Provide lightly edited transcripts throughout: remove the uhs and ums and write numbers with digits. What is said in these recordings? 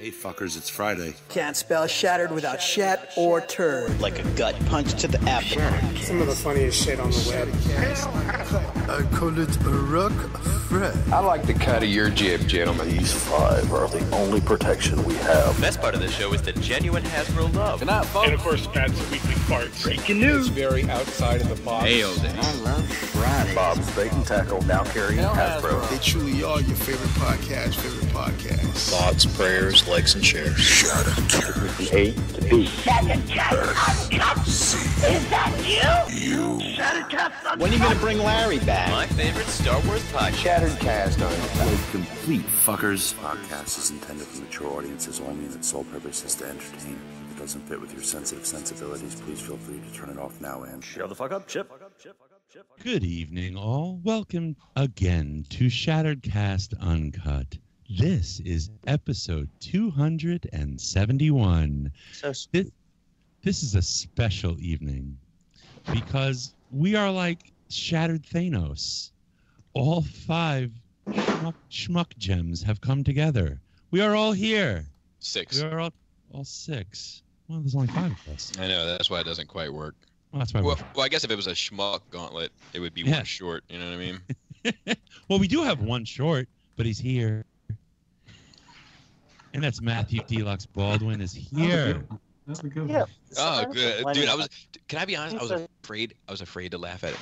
Hey fuckers, it's Friday. Can't spell shattered without shat or turd. Like a gut punch to the abdomen. Some of the funniest shit on the web. I call it a rock Fred. I like the cut of your jib, gentlemen. These 5 are the only protection we have. The best part of the show is the genuine Hasbro love. Good night, folks. And of course, Pat's weekly farts. Breaking news. It's very outside of the box. Nailed it. I love Friday. Bob's Bait and Tackle, now carrying Hasbro. They truly are your favorite podcast. Thoughts, prayers, likes, and shares. Shattered. A to B. Shattered Uncut. Is that you? Shattered Uncut. When are you going to bring Larry back? My favorite Star Wars podcast. Shattered Cast Uncut. Complete fuckers. Podcast is intended for mature audiences only, and its sole purpose is to entertain. If it doesn't fit with your sensitive sensibilities, please feel free to turn it off now and Shut the fuck up, Chip. Good evening, all. Welcome again to Shattered Cast Uncut. This is episode 271. This is a special evening because we are like Shattered Thanos. All 5 schmuck gems have come together. We are all here. 6. We are all 6. Well, there's only 5 of us. I know, that's why it doesn't quite work. Well, that's why. Well, I guess if it was a schmuck gauntlet, it would be one short. You know what I mean? Well, we do have one short, but he's here. And that's Matthew Deluxe Baldwin is here. That's a good one. Yeah. Oh, good, dude. Can I be honest? I was afraid to laugh at it.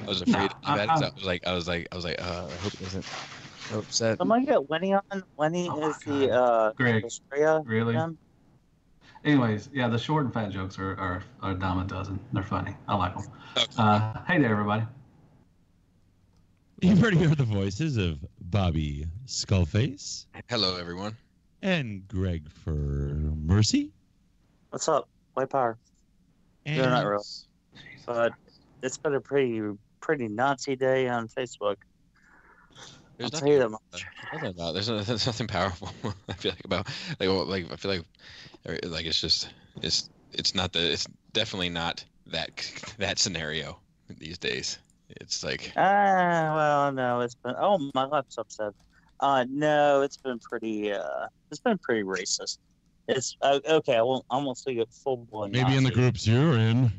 I was afraid to laugh at it. So I was like, I hope it doesn't upset. I'm gonna get Winnie on. Winnie is the Greg. Australia Really? gem. Anyways, yeah, the short and fat jokes are a dime a dozen. They're funny. I like them. Okay. Hey there, everybody. You've already heard the voices of Bobby Skullface Hello, everyone. and Greg for Mercy. What's up? White power. And They're not real. But it's been a pretty Nazi day on Facebook. I'll tell you that much. There's nothing powerful. I feel like it's definitely not that scenario these days. It's like Well, no, it's been. Oh, my laptop said. No, it's been pretty racist. It's okay. I won't say it full blown. maybe in the groups you're in.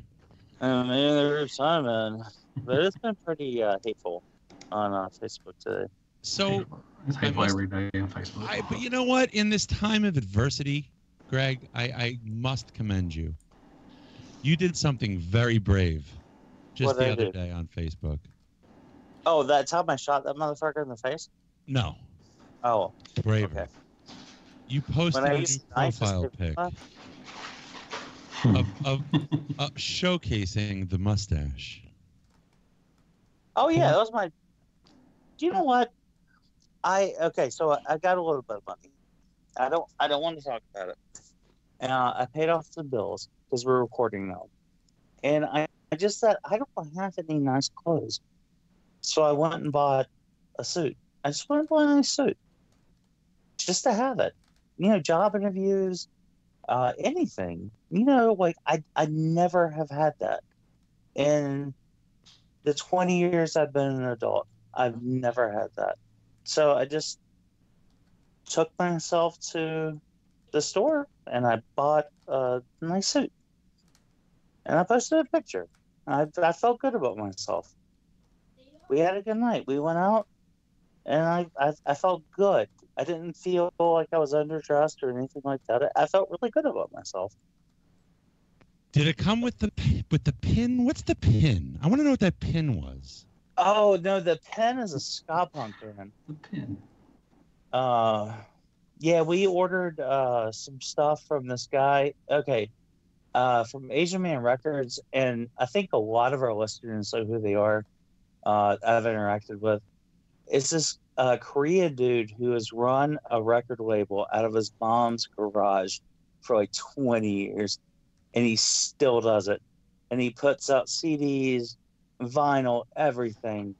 Maybe in the groups I'm in, but it's been pretty hateful on Facebook today. So, It's hateful every day on Facebook. but you know what? In this time of adversity, Greg, I must commend you. You did something very brave just the other day on Facebook. Oh, that time I shot that motherfucker in the face? No. Oh. Braver. Okay. You posted a new profile pic of showcasing the mustache. Oh yeah, that was my. Do you know what? So I got a little bit of money. I don't want to talk about it. I paid off the bills because we're recording now, and I just said I don't have any nice clothes, so I went and bought a suit. I just went and bought a nice suit, just to have it. You know, job interviews, anything. You know, like I never have had that in the 20 years I've been an adult. I've never had that. So I just took myself to the store and I bought a nice suit. And I posted a picture. I felt good about myself. We had a good night. We went out and I felt good. I didn't feel like I was underdressed or anything like that. I felt really good about myself. Did it come with the pin? What's the pin? I want to know what that pin was. Oh no, the pin is a ska punk pin. The pin. Yeah, we ordered some stuff from this guy. Okay, from Asian Man Records, and I think a lot of our listeners know who they are. I've interacted with. It's this Korean dude who has run a record label out of his mom's garage for like 20 years, and he still does it. And he puts out CDs, vinyl, everything.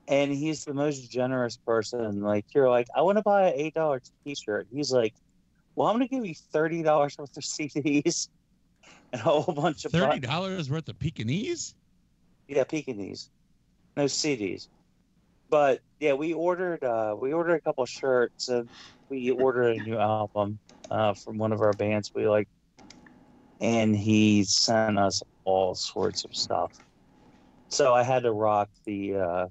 And he's the most generous person. Like, you're like, I want to buy an $8 t-shirt. He's like, well, I'm going to give you $30 worth of CDs and a whole bunch of $30 worth of Pekingese? Yeah, Pekingese. No CDs. But yeah, we ordered a couple shirts, and we ordered a new album from one of our bands we like, and he sent us all sorts of stuff. So I had to rock the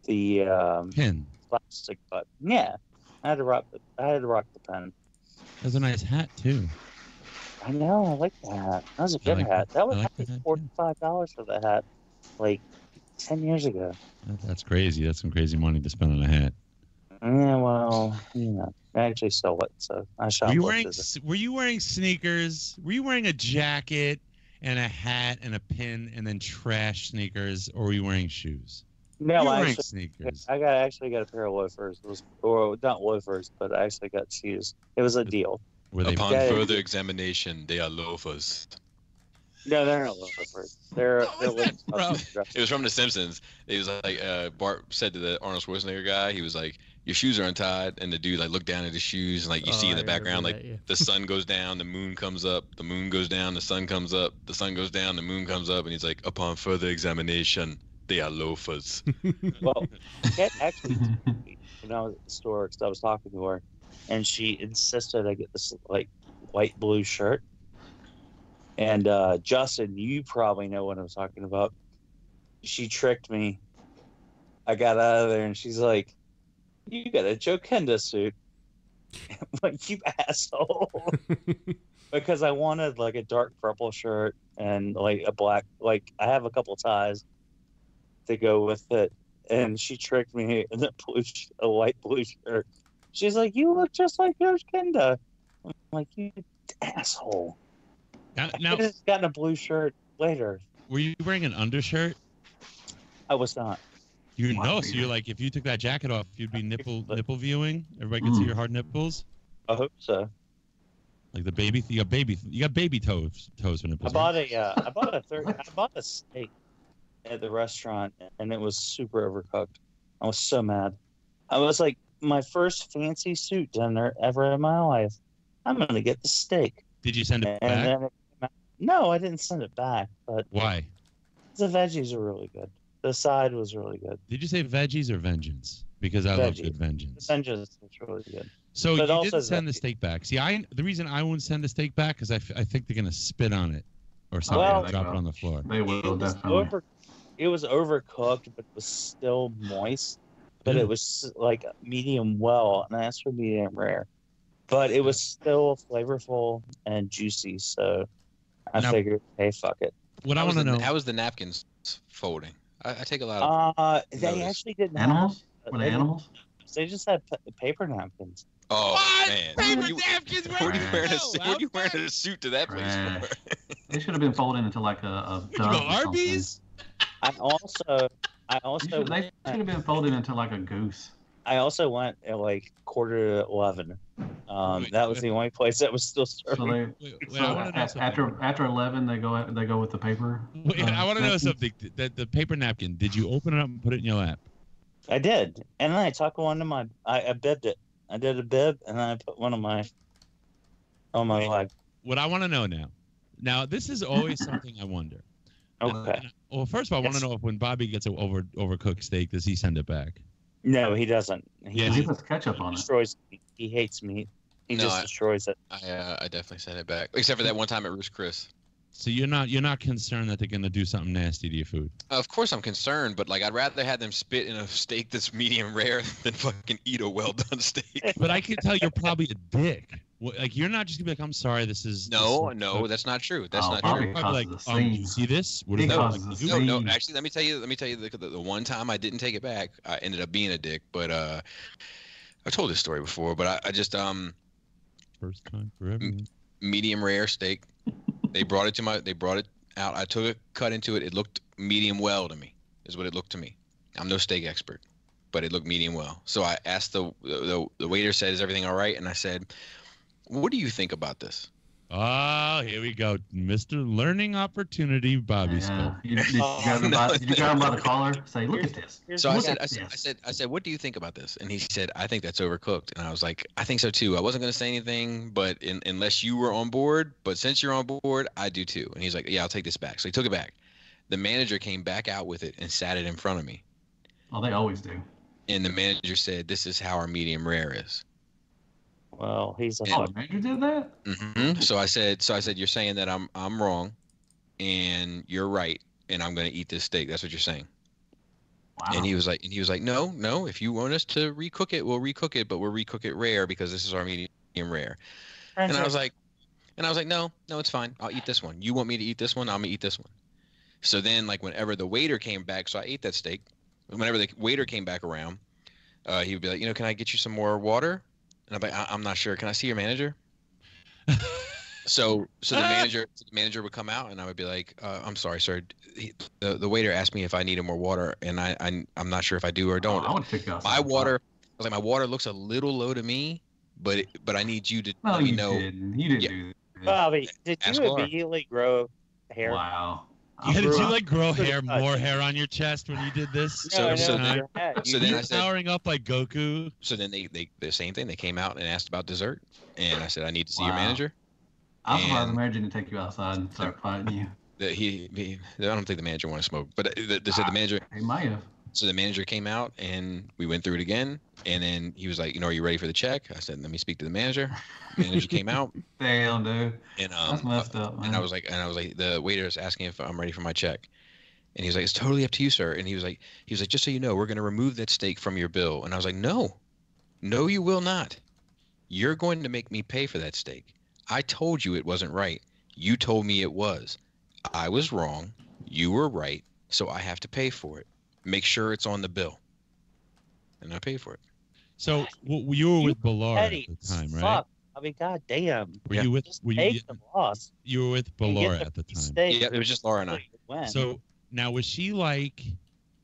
Pin. plastic button. Yeah, I had to rock the pen. That's a nice hat too. I know, I like that hat. That was a good hat. That was $45 for the hat, like 10 years ago. That's crazy. That's some crazy money to spend on a hat. Yeah, well, I actually stole it, so I shot. Were you wearing sneakers? Were you wearing a jacket and a hat and a pin and then trash sneakers, or were you wearing shoes? No, I wearing sneakers. I actually got a pair of loafers. Or not loafers, but I actually got shoes. It was a deal. Upon further examination, they are loafers. No, they're not loafers. They're bro. It was from The Simpsons. It was like Bart said to the Arnold Schwarzenegger guy, he was like, "Your shoes are untied," and the dude like looked down at his shoes, and like you see in the background, like the sun goes down, the moon comes up, the moon goes down, the sun comes up, the sun goes down, the moon comes up, and he's like, "Upon further examination, they are loafers." Well, Kat actually, when I was at the store, because I was talking to her, and she insisted I get this like white blue shirt. And Justin, you probably know what I'm talking about. She tricked me. I got out of there, and she's like, "You got a Joe Kenda suit." I'm like, "You asshole!" Because I wanted like a dark purple shirt and like a black. Like I have a couple ties to go with it, and she tricked me in a white blue shirt. She's like, "You look just like Joe Kenda." I'm like, "You asshole." Now, I could have gotten a blue shirt later. Were you wearing an undershirt? I was not. So you're like, if you took that jacket off, you'd be nipple viewing. Everybody could see your hard nipples. I hope so. Like the baby, you got baby toes for nipples. I bought a steak at the restaurant, and it was super overcooked. I was so mad. I was like, my first fancy suit dinner ever in my life. I'm gonna get the steak. Did you send it back? No, I didn't send it back. But why? The veggies are really good. The side was really good. Did you say veggies or vengeance? Because I love good vengeance. Vengeance was really good. So but you didn't send the steak back. See, the reason I won't send the steak back because I think they're gonna spit on it or something. And drop it on the floor. They will definitely. It was overcooked, but it was still moist. But it was like medium well, and I asked for medium rare. But it was still flavorful and juicy, so I figured, hey, fuck it. What I want to know: how was the napkins folding? I take a lot of. They actually didn't. Animals? Were they animals? They just had paper napkins. Oh what? Man! Paper napkins? What are you wearing a suit to that place for? They should have been folded into like a Arby's. I also. They should have been folded into like a goose. I also went at like 10:45. That was the only place that was still serving. So after 11, they go with the paper. Wait, I want to know something. The paper napkin. Did you open it up and put it in your lap? I did, and then I tucked one in I bibbed it. I did a bib, and then I put one on my leg. What I want to know now. Now this is always something I wonder. Okay. Well, first of all, I want to know if when Bobby gets an overcooked steak, does he send it back? No, he doesn't. He puts ketchup on it. He hates meat. He just destroys it. I definitely sent it back, except for that one time at Roost Chris. So you're not concerned that they're gonna do something nasty to your food? Of course I'm concerned, but like I'd rather have them spit in a steak that's medium rare than fucking eat a well done steak. But I can tell you're probably a dick. Like you're not just gonna be like, I'm sorry, this is. No, that's not true. That's not true. Like, you see this? What is that? No. Actually, let me tell you the one time I didn't take it back, I ended up being a dick. But I told this story before, but I just first time for everyone. Medium rare steak. They brought it out. I took a cut into it. It looked medium well to me. Is what it looked to me. I'm no steak expert, but it looked medium well. So I asked the waiter, said, "Is everything all right?" And I said, "What do you think about this?" Oh, here we go, Mr. Learning Opportunity, Bobby Skull. You got him by the collar. Say, look at this. So I said, "What do you think about this?" And he said, "I think that's overcooked." And I was like, "I think so too." I wasn't going to say anything, but unless you were on board. But since you're on board, I do too. And he's like, "Yeah, I'll take this back." So he took it back. The manager came back out with it and sat it in front of me. Oh, they always do. And the manager said, "This is how our medium rare is." Well, he's a Oh, the manager did that? Mm-hmm. So I said, you're saying that I'm wrong, and you're right, and I'm going to eat this steak. That's what you're saying. Wow. And he was like, no. If you want us to recook it, we'll recook it, but we'll recook it rare because this is our medium rare. And I was like, no, it's fine. I'll eat this one. You want me to eat this one? I'm gonna eat this one. So then, like, whenever the waiter came back, so I ate that steak. Whenever the waiter came back around, he would be like, can I get you some more water? And I'm like, I'm not sure. Can I see your manager? So the manager would come out, and I would be like, I'm sorry, sir. The waiter asked me if I needed more water, and I'm not sure if I do or don't. I want to pick up my water. I was like, my water looks a little low to me, but I need you to let me know. Didn't. You didn't do that. Bobby, did you immediately grow hair? Wow. Yeah, did you grow more hair on your chest when you did this? So then I said, powering up like Goku. So then they the same thing. They came out and asked about dessert, and I said, I need to see your manager. I'm surprised the manager didn't take you outside and start fighting you. I don't think the manager wanted to smoke, but they said the manager. He might have. So the manager came out, and we went through it again, and then he was like, are you ready for the check? I said, let me speak to the manager. The manager came out. Damn, dude. And that's messed up, man. And I was like, the waiter is asking if I'm ready for my check. And he was like, it's totally up to you, sir. And he was like, just so you know, we're going to remove that steak from your bill. And I was like, no, you will not. You're going to make me pay for that steak. I told you it wasn't right. You told me it was. I was wrong. You were right. So I have to pay for it. Make sure it's on the bill. And I paid for it. So you were with Ballard at the time, right? Fuck. I mean, goddamn. Were you with? You were with Ballard at the time. Yeah, it was just Laura and I. So now, was she like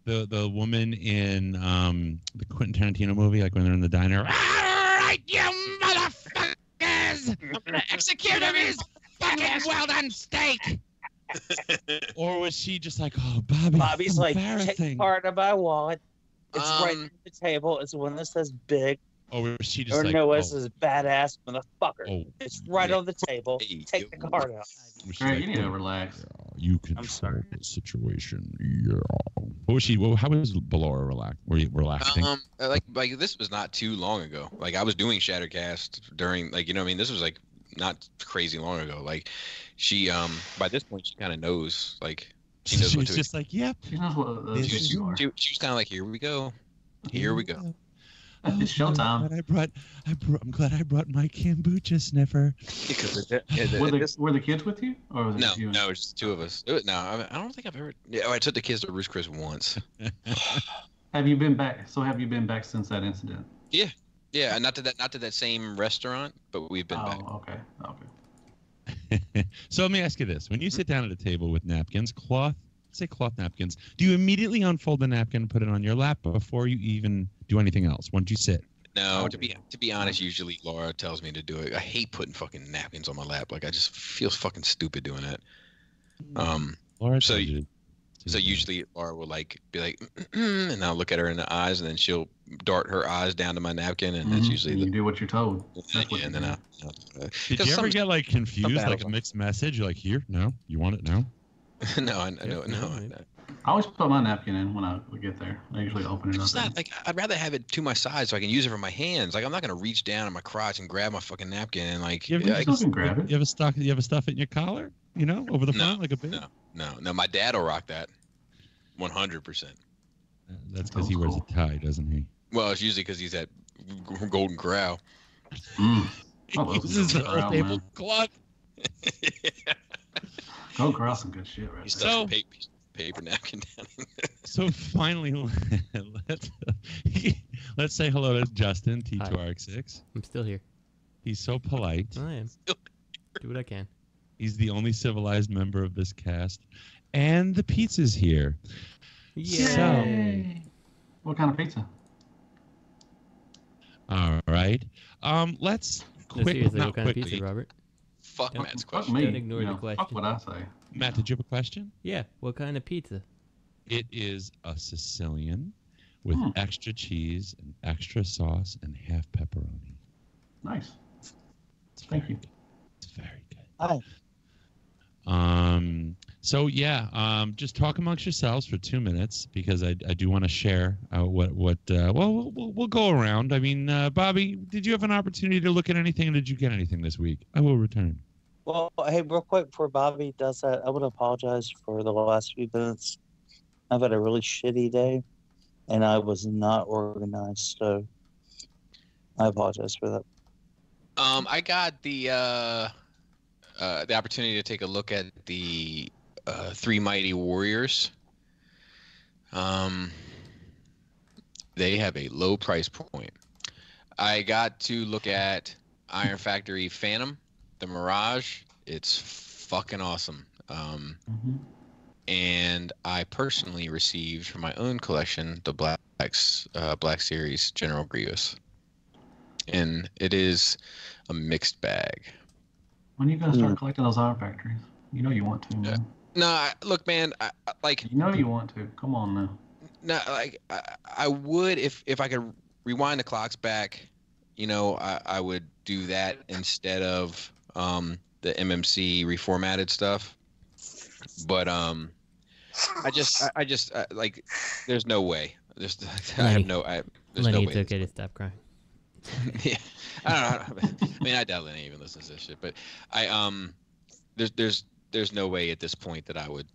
the woman in the Quentin Tarantino movie, like when they're in the diner? All right, you motherfuckers! I'm gonna execute his fucking well done steak. Or was she just like, oh, Bobby's like, take part of my wallet. It's right on the table. It's one that says big. Or was she just or like, no, this is badass motherfucker. Oh, it's right on the table. Take the card out. Right, you need to relax. Yeah, you control the situation. Yeah. What was she? How was Ballora relaxing? Like this was not too long ago. Like I was doing Shattercast during, like, you know what I mean? This was like not crazy long ago. Like she by this point she kind of knows, like she knows what to. She's just like, yep. She knows what she was kind of like, here we go. Here we go. It's showtime. I'm glad I brought my kombucha sniffer. Were the kids with you, or was it you? No, it was just two of us. I don't think I've ever. Yeah, I took the kids to Ruth's Chris once. Have you been back? So have you been back since that incident? Yeah, not to that same restaurant, but we've been back. Okay. So let me ask you this: when you sit down at a table with napkins, cloth napkins, do you immediately unfold the napkin and put it on your lap before you even do anything else? Once you sit? No, to be honest, usually Laura tells me to do it. I hate putting fucking napkins on my lap. Like I just feel fucking stupid doing that. Laura, so usually Laura will be like, and I'll look at her in the eyes, and then she'll dart her eyes down to my napkin, and that's usually you do what you're told. And then I'll did you ever get like confused, like a mixed message? You're like, here, no, you want it now? No, I know. I always put my napkin in when I get there. I usually open it up. It's not like I'd rather have it to my side so I can use it for my hands. Like I'm not gonna reach down in my crotch and grab my fucking napkin and like. You ever stuff it in your collar? You know, over the front like a bit. No. My dad will rock that. 100%. That's because he wears a tie, doesn't he? Well, it's usually because he's at Golden Corral. He uses the whole tablecloth. Golden Corral's some good shit, right? He stuffs a paper napkin down. So finally, let's say hello to Justin, T2RX6. I'm still here. He's so polite. I am. Do what I can. He's the only civilized member of this cast. And the pizza's here. Yay! What kind of pizza? All right. Let's quickly. What kind of pizza, Robert? Fuck Matt's question. Don't ignore the question. Fuck what I say. Matt, did you have a question? Yeah. What kind of pizza? It is a Sicilian with extra cheese and extra sauce and half pepperoni. Nice. Thank you. It's very good. Hi. So yeah, just talk amongst yourselves for 2 minutes because I do want to share what we'll go around. I mean, Bobby, did you have an opportunity to look at anything, or did you get anything this week? I will return. Well, hey, real quick before Bobby does that, I would apologize for the last few minutes. I've had a really shitty day, and I was not organized, so I apologize for that. I got the opportunity to take a look at the Three Mighty Warriors. They have a low price point. I got to look at Iron Factory Phantom, the Mirage. It's fucking awesome. And I personally received from my own collection the Black Series General Grievous. And it is a mixed bag. When are you gonna start collecting those Iron Factories? You know you want to, man. No, look, man. Like you know you want to. Come on now. No, like I would if I could rewind the clocks back. You know, I would do that instead of the MMC reformatted stuff. But I just like there's no way. There's Lenny no way. It's okay to stop crying. Yeah, I don't know. I mean, I doubt Lenny even listens to this shit, but there's no way at this point that I would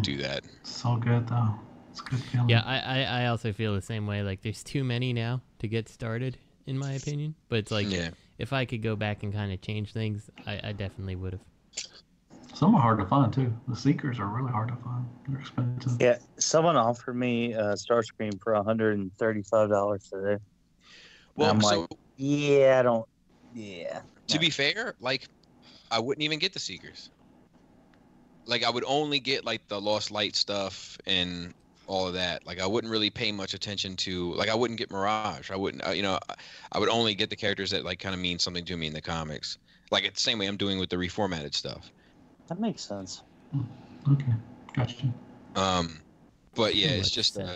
do that. So good though. It's good feeling. Yeah, I also feel the same way. Like there's too many now to get started, in my opinion. But it's like if I could go back and kind of change things, I definitely would have. Some are hard to find too. The Seekers are really hard to find. They're expensive. Yeah, someone offered me Starscream for $135 today. Well, I'm so like, yeah, I don't. Yeah. To be fair, like I wouldn't even get the Seekers. Like I would only get like the Lost Light stuff and all of that. Like I wouldn't really pay much attention to. Like I wouldn't get Mirage. I wouldn't. I would only get the characters that like kind of mean something to me in the comics. Like it's the same way I'm doing with the reformatted stuff. That makes sense. Okay, gotcha. But yeah, it's just a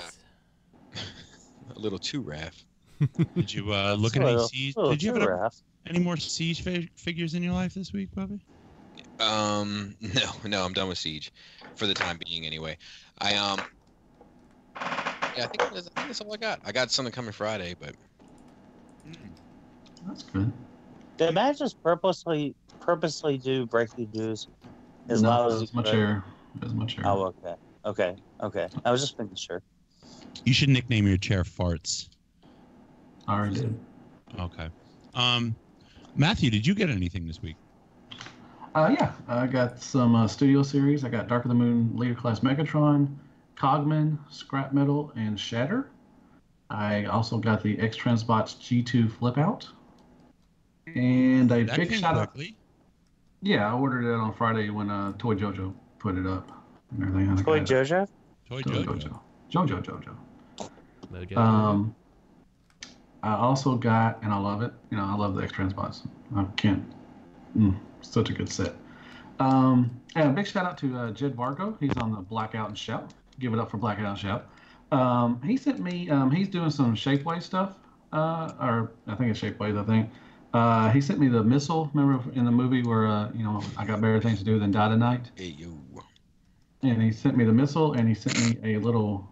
little too raff. Did you look at any Siege? Did you have any more Siege figures in your life this week, Bobby? No, I'm done with Siege for the time being anyway. I think that's all I got. I got something coming Friday, but that's good. Did Matt just purposely do breaking news as loud as my chair? As my chair. Oh, okay. I was just making sure. You should nickname your chair Farts. I already did. Okay. Matthew, did you get anything this week? Yeah, I got some studio series. I got Dark of the Moon, Leader Class Megatron, Cogman, Scrap Metal, and Shatter. I also got the X-Transbots G2 Flip Out. And a big shout out. Yeah, I ordered it on Friday when Toy Jojo put it up and everything. Toy Jojo? Toy Jojo. Jojo. I also got, and I love it. You know, I love the X-Transbots. I can't. Such a good set. And a big shout out to Jed Vargo. He's on the Blackout and Shout. Give it up for Blackout and Shout. He sent me. He's doing some Shapeways stuff. Or I think it's Shapeways. I think. He sent me the missile. Remember in the movie where I got better things to do than die tonight. Hey you. And he sent me the missile, and he sent me a little.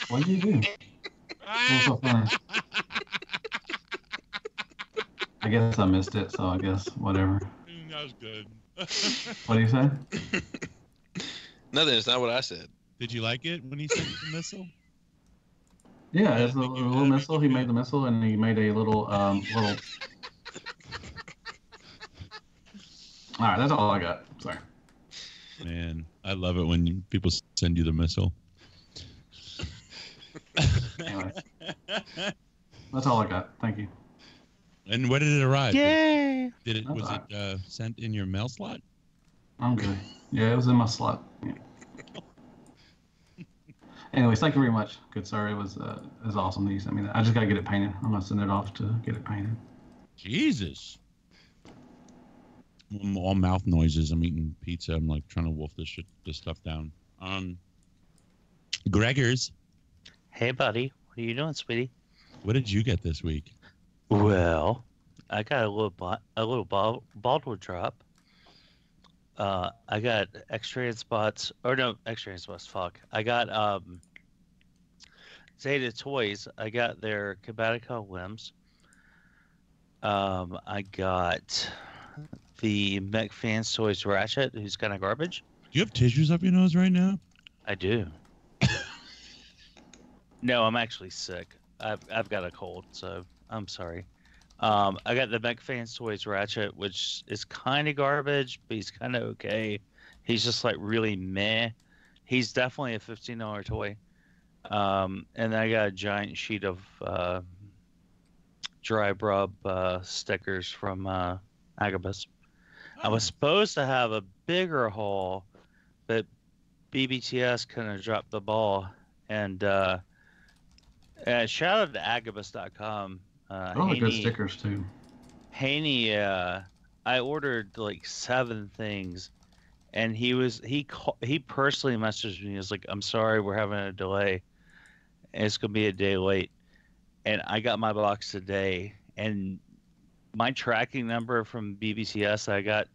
What did you do? What's so funny? I guess I missed it, so I guess whatever. That was good. What do you say? Nothing. It's not what I said. Did you like it when he sent you the missile? Yeah, it's a little missile. He made the missile, and he made a little All right, that's all I got. Sorry. Man, I love it when people send you the missile. Anyway, that's all I got. Thank you. And when did it arrive? Yay! Was it sent in your mail slot? I'm good. Yeah, it was in my slot. Yeah. Anyways, thank you very much. Good sir. It was awesome that you sent me that. I just gotta get it painted. I'm gonna send it off to get it painted. Jesus. I'm all mouth noises. I'm eating pizza. I'm like trying to wolf this stuff down. Gregors. Hey, buddy. What are you doing, sweetie? What did you get this week? Well, I got a little Baldwin drop. I got X-rated spots. Or no, X-rated spots. Fuck. I got Zeta Toys. I got their Cabatico limbs. I got the Mech Fans Toys Ratchet, who's kind of garbage. Do you have tissues up your nose right now? I do. No, I'm actually sick. I've got a cold, so I'm sorry. I got the Mech Fans Toys Ratchet, which is kind of garbage, but he's kind of okay. He's just like really meh. He's definitely a $15 toy. And then I got a giant sheet of dry rub stickers from Agabus. I was supposed to have a bigger haul, but BBTS kind of dropped the ball. And shout out to Agabus.com. All the good stickers too. Haney, I ordered like 7 things, and he personally messaged me. He was like, "I'm sorry, we're having a delay, and it's gonna be a day late." And I got my box today, and my tracking number from BBCS I got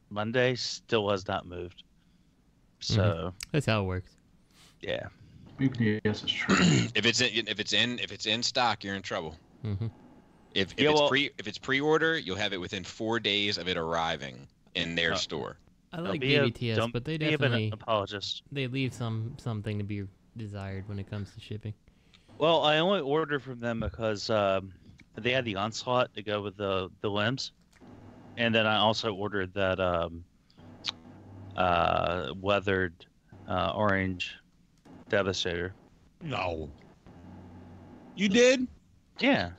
Monday still has not moved. So that's how it works. Yeah. BBCS is true. if it's in stock, you're in trouble. Mm-hmm. If it's pre-order, you'll have it within 4 days of it arriving in their store. I like BBTS, but they definitely apologist. They leave something to be desired when it comes to shipping. Well, I only ordered from them because they had the Onslaught to go with the limbs, and then I also ordered that weathered orange Devastator. No. You did? Yeah.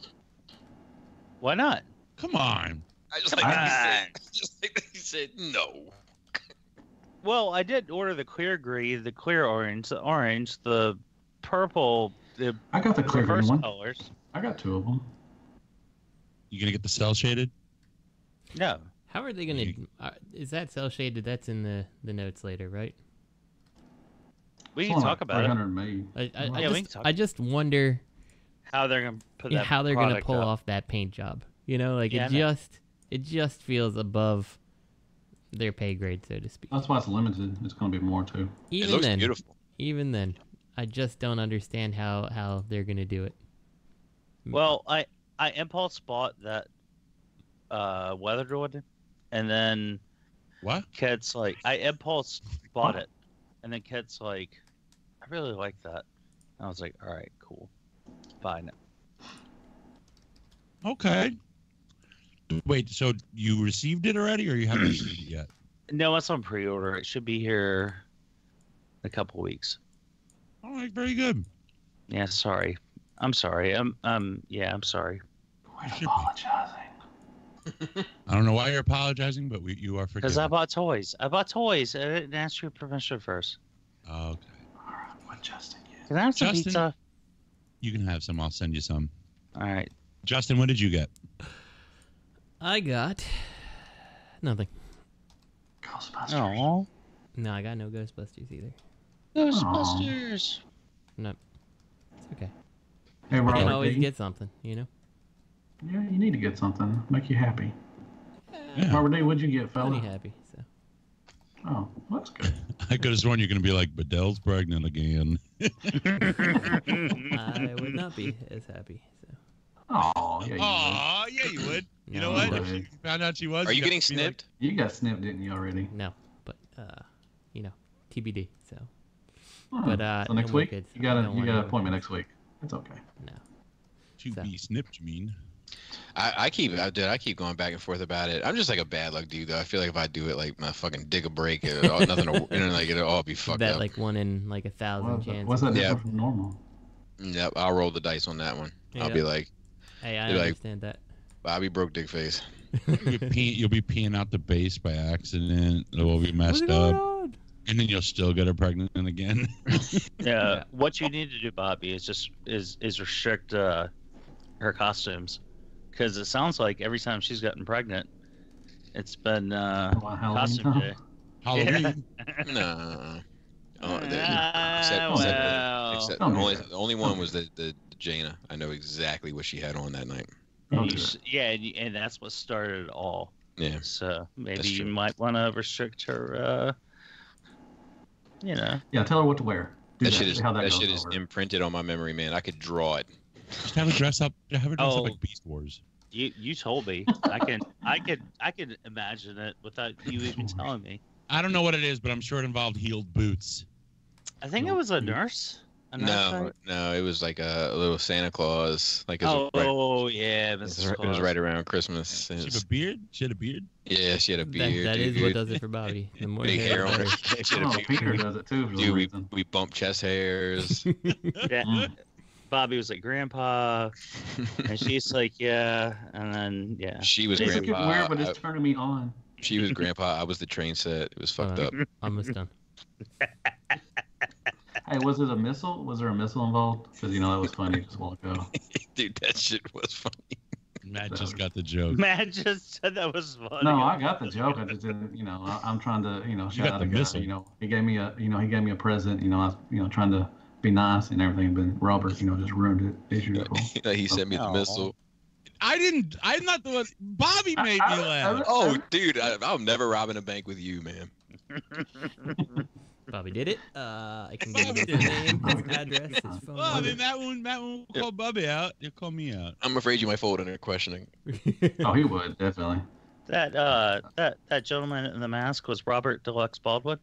Why not? Come on. I just like he said no. Well, I did order the clear green, the clear orange, the purple. I got the clear green one. Colors. I got 2 of them. You gonna get the cell shaded? No. How are they gonna? Is that cell shaded? That's in the notes later, right? We can talk about it. I just wonder how they're gonna put that how they're gonna pull up. off that paint job. You know, like it just feels above their pay grade, so to speak. That's why it's limited. It's gonna be more too. It looks beautiful. Even then, I just don't understand how they're gonna do it. Well, I impulse bought that weathered one, and then what? Ked's like, I impulse bought it, and then Ked's like, I really like that. And I was like, all right, cool, fine. Okay. Wait, so you received it already, or you haven't received it yet? No, it's on pre-order. It should be here in a couple weeks. All right, very good. Yeah, sorry. I'm sorry. I'm sorry. Quit apologizing. I don't know why you're apologizing, but you are forgiven. Because I bought toys. I didn't ask your permission first. Okay. All right, what Justin get? Can I have some Justin, pizza? You can have some. I'll send you some. All right. Justin, what did you get? I got nothing. Ghostbusters. Oh. No, I got no Ghostbusters either. Ghostbusters. No, it's okay. Hey, You Robert can always D. get something, you know. Yeah, you need to get something. Make you happy. Yeah. Robert D, what'd you get, fella? Plenty happy. So. Oh, that's good. I could have sworn you're going to be like, Bedell's pregnant again. I would not be as happy. So. Oh, yeah, you Aw, yeah, you would. You know No, what? I If you found out she was. Are you getting got to be snipped? You got snipped, didn't you, already? No, but you know, TBD. So. Oh, But so next no more week? kids. You got I an don't want any more appointment kids. next week. It's okay. No. To be snipped, you mean? I keep going back and forth about it. I'm just like a bad luck dude, though. I feel like if I do it, like my fucking dig a break, it'll all be fucked that up. like 1 in like 1,000 chance. What's that different from normal? Yep, I'll roll the dice on that one. I'll be like, hey, I be like, understand that. Bobby broke dick face. You'll be peeing out the base by accident. It will be messed up. And then you'll still get her pregnant again. Yeah. What you need to do, Bobby, is restrict her costumes, because it sounds like every time she's gotten pregnant, it's been costume day. Halloween. No. Except Well. the only one was the Jaina. I know exactly what she had on that night. Yeah, and that's what started it all. Yeah. So maybe you might want to restrict her. Yeah, tell her what to wear. That shit is imprinted on my memory, man. I could draw it. Just have her dress up. Have her dress up like Beast Wars. You told me. I can imagine it without you even telling me. I don't know what it is, but I'm sure it involved heeled boots. I think it was a nurse. No, it was like a little Santa Claus. Like yeah, it was right around Christmas. She had a beard. She had a beard. Yeah, she had a beard. That is what does it for Bobby. The more big hair on her. She had a beard. Peter does it too. Dude, we bump chest hairs. Yeah. Bobby was like Grandpa, and she's like, yeah, and then She was Grandpa. Grandpa. Weird, but it's turning me on. She was Grandpa. I was the train set. It was fucked up. Almost done. Hey, was it a missile? Was there a missile involved? Because that was funny just a while ago. Dude, that shit was funny. Matt just got the joke. Matt just said that was funny. No, I got the joke. I just didn't. I'm trying to. Shout out the guy. He gave me a present. I was trying to be nice and everything, but Robert, just ruined it as usual. He sent me the missile. I'm not the one. Bobby made me laugh. Dude, I'm never robbing a bank with you, man. Bobby did it. I can give you his name, his address, his phone. Well, I mean, Matt won't call Bobby out. He'll call me out. I'm afraid you might fold under questioning. Oh, he would definitely. That gentleman in the mask was Robert Deluxe Baldwin.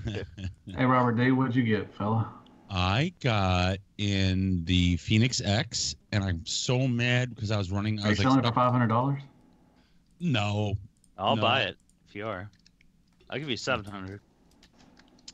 Hey, Robert D, what'd you get, fella? I got in the Phoenix X, and I'm so mad because I was running. Are you selling it for $500? No. I'll buy it if you are. I'll give you $700.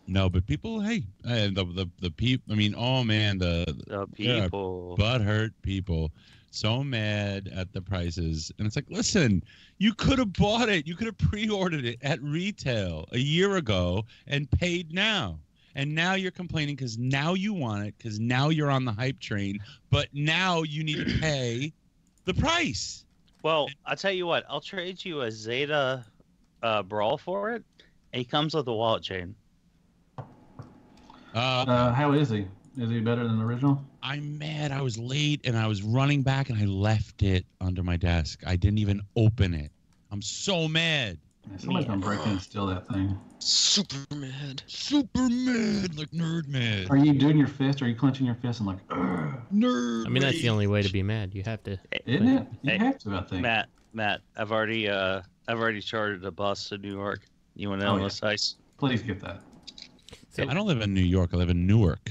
No, but people, hey, the people. I mean, oh man, the people, butthurt people, so mad at the prices, and it's like, listen, you could have bought it, you could have pre-ordered it at retail a year ago and paid now, and now you're complaining because now you want it because now you're on the hype train, but now you need to pay the price. Well, I'll tell you what, I'll trade you a Zeta Brawl for it. He comes with a wallet chain. How is he? Is he better than the original? I'm mad. I was late and I was running back and I left it under my desk. I didn't even open it. I'm so mad. Yeah, somebody's gonna break in and steal that thing. Super mad. Super mad. Like nerd mad. Are you doing your fist? Or are you clenching your fist and like, nerd? I mean, that's the only way to be mad. You have to. Isn't it? You have to, I think. Matt, I've already chartered a bus to New York. You want to know what's nice? Please get that. So, I don't live in New York. I live in Newark.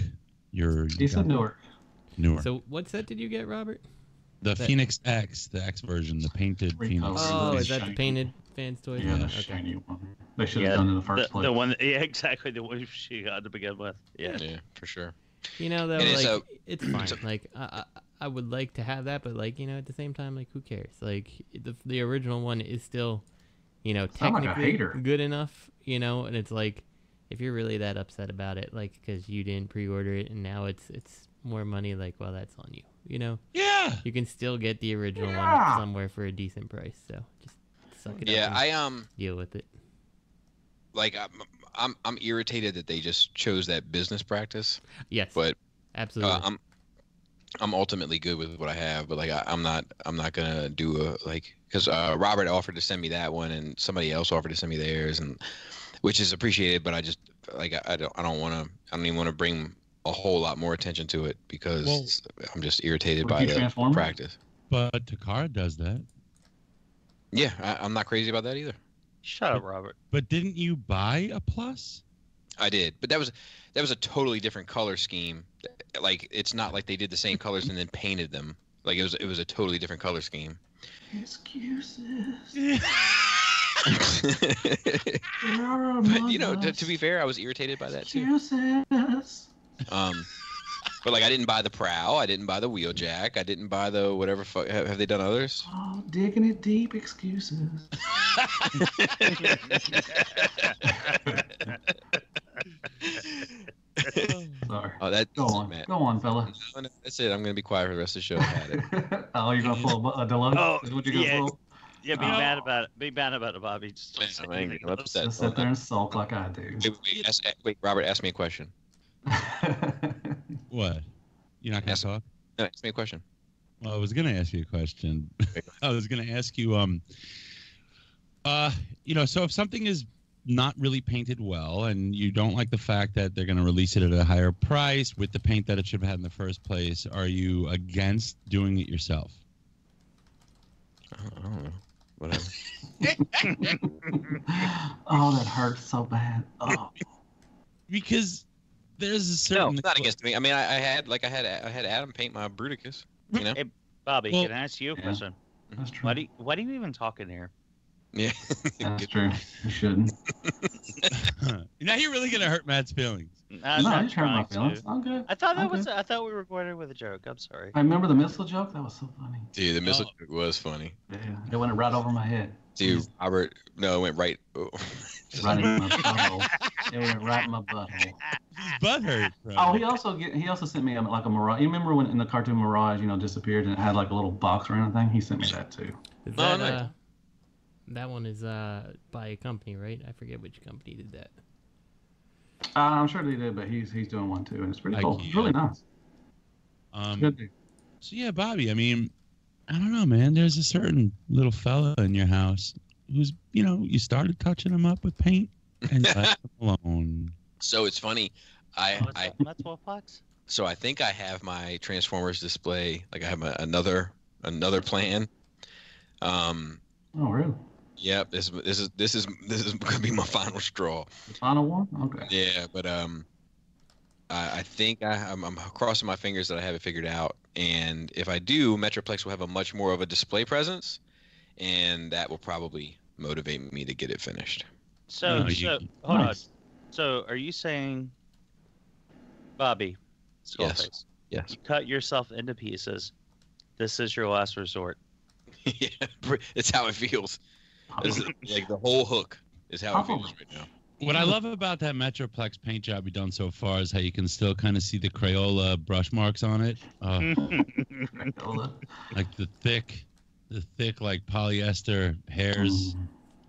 He said Newark. Newark. So what set did you get, Robert? The Phoenix X, the X version, the painted Phoenix. Oh, is that the painted fans toys? Yeah, the shiny one. They should have done in the first place. The one, exactly the one she got to begin with. Yeah, for sure. Though, it's fine. Like, I would like to have that, but at the same time, who cares? Like, the original one is still, technically good enough. And it's like, if you're really that upset about it, because you didn't pre-order it and now it's more money, well, that's on you. Yeah. You can still get the original one somewhere for a decent price. So just suck it up. Yeah, deal with it. I'm irritated that they just chose that business practice. Yes. But absolutely. I'm ultimately good with what I have, but I'm not gonna do because Robert offered to send me that one and somebody else offered to send me theirs, and which is appreciated, but I just I don't even want to bring a whole lot more attention to it because I'm just irritated by the practice. But Takara does that. Yeah, I'm not crazy about that either. Shut up, Robert. But didn't you buy a Plus? I did, but that was a totally different color scheme. It's not like they did the same colors and then painted them. It was a totally different color scheme. Excuses. But to be fair, I was irritated by that too. But I didn't buy the prow, I didn't buy the wheeljack, I didn't buy the whatever. Have they done others? Oh, digging it deep, excuses. Sorry. Oh, that. Go on, Matt. go on, fella. No, that's it. I'm gonna be quiet for the rest of the show. I had it. Oh, you're gonna pull a deluxe? Oh, is what you're gonna pull? Yeah, be mad about it. Be mad about it, Bobby. I'm angry. I'm upset. Just sit there and sulk like I do. Wait, Robert, ask me a question. What? You're not gonna talk? No, ask me a question. Well, I was gonna ask you a question. I was gonna ask you, So if something is not really painted well, and you don't like the fact that they're going to release it at a higher price with the paint that it should have had in the first place, are you against doing it yourself? I don't know. Whatever. Oh, that hurts so bad. Oh. Because there's a certain. No, it's not against me. I mean, I had Adam paint my Bruticus. You know. Hey, Bobby, can I ask you a question? That's true. Why do you even talk in here? Yeah, that's true. You shouldn't. Now you're really gonna hurt Matt's feelings. No, I just hurt my feelings. I'm good. I thought I thought we were going with a joke. I'm sorry. I remember the missile joke. That was so funny. Dude, the missile joke was funny. Yeah, it went right over my head. Dude, Robert, no, it went right. Right in my butthole. It went right in my butthole. His butt hurt. Bro. Oh, he also sent me like a Mirage. You remember when in the cartoon Mirage, disappeared and it had like a little box or anything? He sent me that too. Is that, that one is by a company, right? I forget which company did that. I'm sure they did, but he's doing one too, and it's pretty cool. It's really nice. So yeah, Bobby. I mean, I don't know, man. There's a certain little fella in your house who's, you started touching him up with paint and left him alone. So it's funny. That's 12 bucks. So I think I have my Transformers display. Like I have another plan. Oh really? Yep. This is gonna be my final straw. The final one? Okay. Yeah, but I think I'm crossing my fingers that I have it figured out. And if I do, Metroplex will have a much more of a display presence, and that will probably motivate me to get it finished. So hold on. So are you saying, Bobby, Skullface? Yes. You cut yourself into pieces. This is your last resort. Yeah, it's how it feels. Like the whole hook is how it feels right now. What I love about that Metroplex paint job you've done so far is how you can still kind of see the Crayola brush marks on it. Like the thick like polyester hairs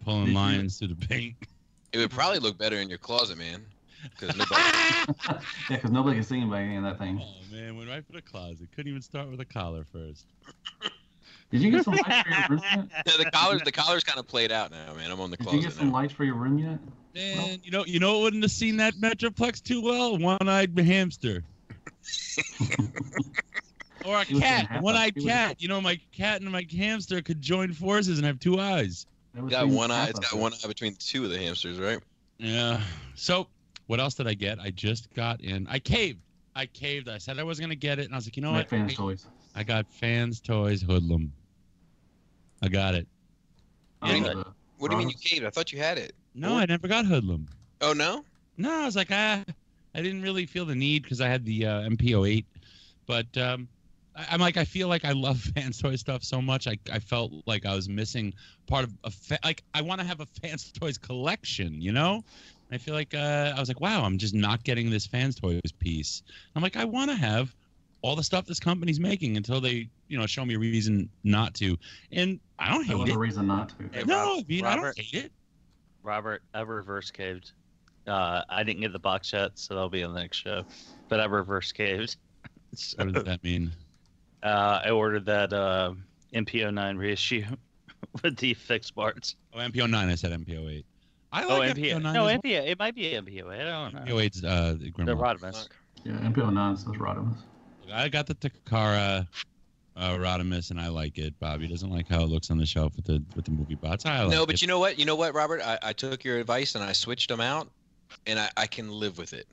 pulling lines through the paint. It would probably look better in your closet, man. Because nobody can see him by any of that thing. Oh man, went right for the closet. Couldn't even start with a collar first. Did you get some lights for your room yet? Yeah, the collar's kind of played out now, man. I'm on the closet. Did you get some lights for your room yet? Man, you know what wouldn't have seen that Metroplex too well? One-eyed hamster. Or a cat, one-eyed cat. My cat and my hamster could join forces and have two eyes. It's got one eye between two of the hamsters, right? Yeah. So, what else did I get? I just got in. I caved. I said I wasn't going to get it, and I was like, you know what? Fans Toys. I got Fans Toys Hoodlum. I got it. What do you mean you caved? I thought you had it. No, I never got Hoodlum. Oh, no? No, I was like, I didn't really feel the need because I had the MPO8. But I'm like, I feel like I love Fans Toys stuff so much. I felt like I was missing part of I want to have a Fans Toys collection, I feel like I was like, wow, I'm just not getting this Fans Toys piece. I'm like, I want to have all the stuff this company's making until they, show me a reason not to. And I don't hate it. A reason not to. Hey, no, I don't hate it. Robert, I reverse caved. I didn't get the box yet, so that'll be on the next show. But I reverse caved. So, what does that mean? I ordered that MPO9 reissue with the fixed parts. Oh, MPO9. I said MPO8. I like MPO9. No, MPO. It might be MPO8. I don't know. MPO8's the Rodimus. Yeah, MPO9 says Rodimus. I got the Takara Rodimus, and I like it. Bobby doesn't like how it looks on the shelf with the movie bots. I like it. You know what, Robert? I took your advice and I switched them out, and I can live with it.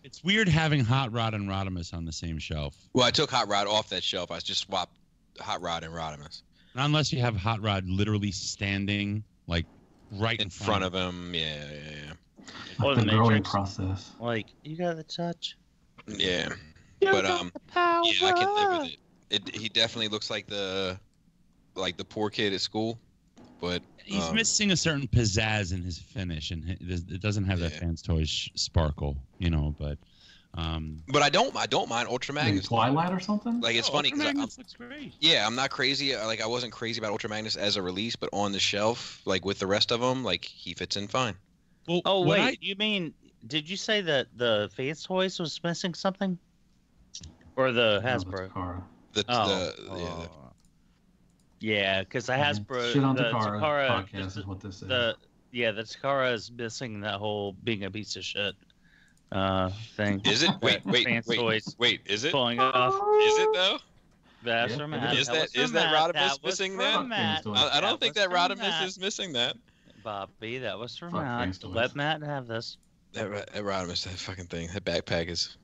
It's weird having Hot Rod and Rodimus on the same shelf. Well, I took Hot Rod off that shelf. I just swapped Hot Rod and Rodimus. Not unless you have Hot Rod literally standing like right in front of him. Yeah. Like the growing process. Like, you got the touch. Yeah. But yeah, I can live with it. He definitely looks like the poor kid at school, but he's missing a certain pizzazz in his finish, and it doesn't have that Fans Toys sparkle, But I don't mind Ultra Magnus. Twilight or something. Like it's funny because looks great. Yeah, I'm not crazy. Like I wasn't crazy about Ultra Magnus as a release, but on the shelf, like with the rest of them, like he fits in fine. Well, wait, you mean? Did you say that the Fans Toys was missing something? Or the Hasbro? Yeah, because the Hasbro, Shit on the Takara Takara podcast is what this is. the Takara is missing that whole being a piece of shit thing. Is it? Wait, is it? Pulling off. Is it though? That's from Matt. Is that Rodimus missing that? I don't think that Rodimus is missing that. Bobby, that was from Matt. Let Matt have this. That Rodimus, that fucking thing, that backpack is.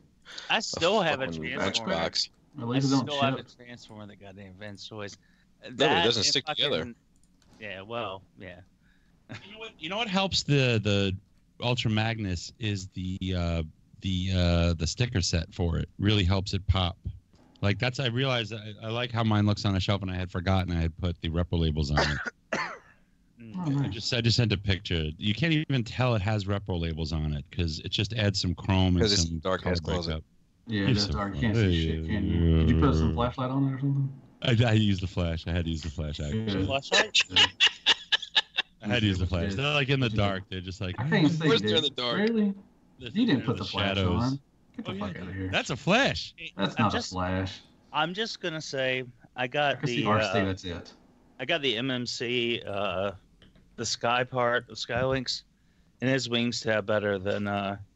I still haven't transformed. I still haven't transformed the goddamn Vince toys. No, it doesn't stick together. Yeah, well, yeah. You know what helps the Ultra Magnus is the sticker set for it. Really helps it pop. Like I realized I like how mine looks on a shelf, and I had forgotten I had put the repro labels on it. I just sent a picture. You can't even tell it has repro labels on it because it just adds some chrome and some dark ass closet. Yeah, it's dark. Can't see shit. Can you? Did you put some flashlight on it or something? I used the flash. I had to use the flash. Actually. Flashlight? I had to use the flash. They're like in the dark. They're just like. I can't see. They're in the dark. Really? You didn't put the flash shadows. on. Get the fuck out of here. That's a flash. That's not a flash. I'm just gonna say I got the. That's it. I got the MMC, the Sky part of Skylinks, and his wings tab better than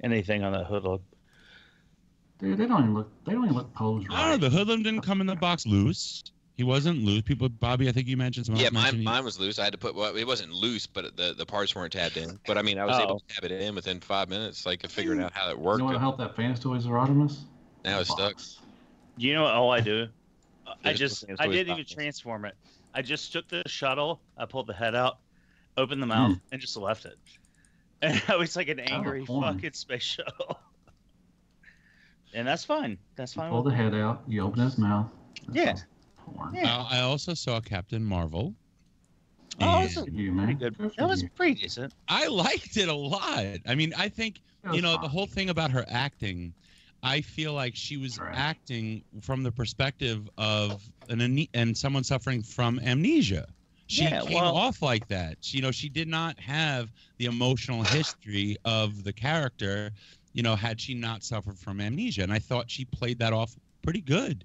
anything on that hood. Dude, they don't even look posed right. Oh, the hoodlum didn't come in the box loose. He wasn't loose. Bobby, I think you mentioned something. Yeah, mine was loose. I had to put. Well, it wasn't loose, but the parts weren't tabbed in. But I mean, I was able to tab it in within 5 minutes, like figuring out how it worked. You know what helped that Fans Toys Rodimus? Now it's stuck. You know what all I do? I didn't even transform it. I just took the shuttle, I pulled the head out, opened the mouth, and just left it. And I was like an angry fucking space shuttle. And that's fine. That's fine. Pull the head out. You open his mouth. Yeah. I also saw Captain Marvel. Oh, that's pretty good. That was pretty decent. I liked it a lot. I mean, I think the whole thing about her acting. I feel like she was acting from the perspective of someone suffering from amnesia. She came off like that. She did not have the emotional history of the character. Had she not suffered from amnesia, and I thought she played that off pretty good.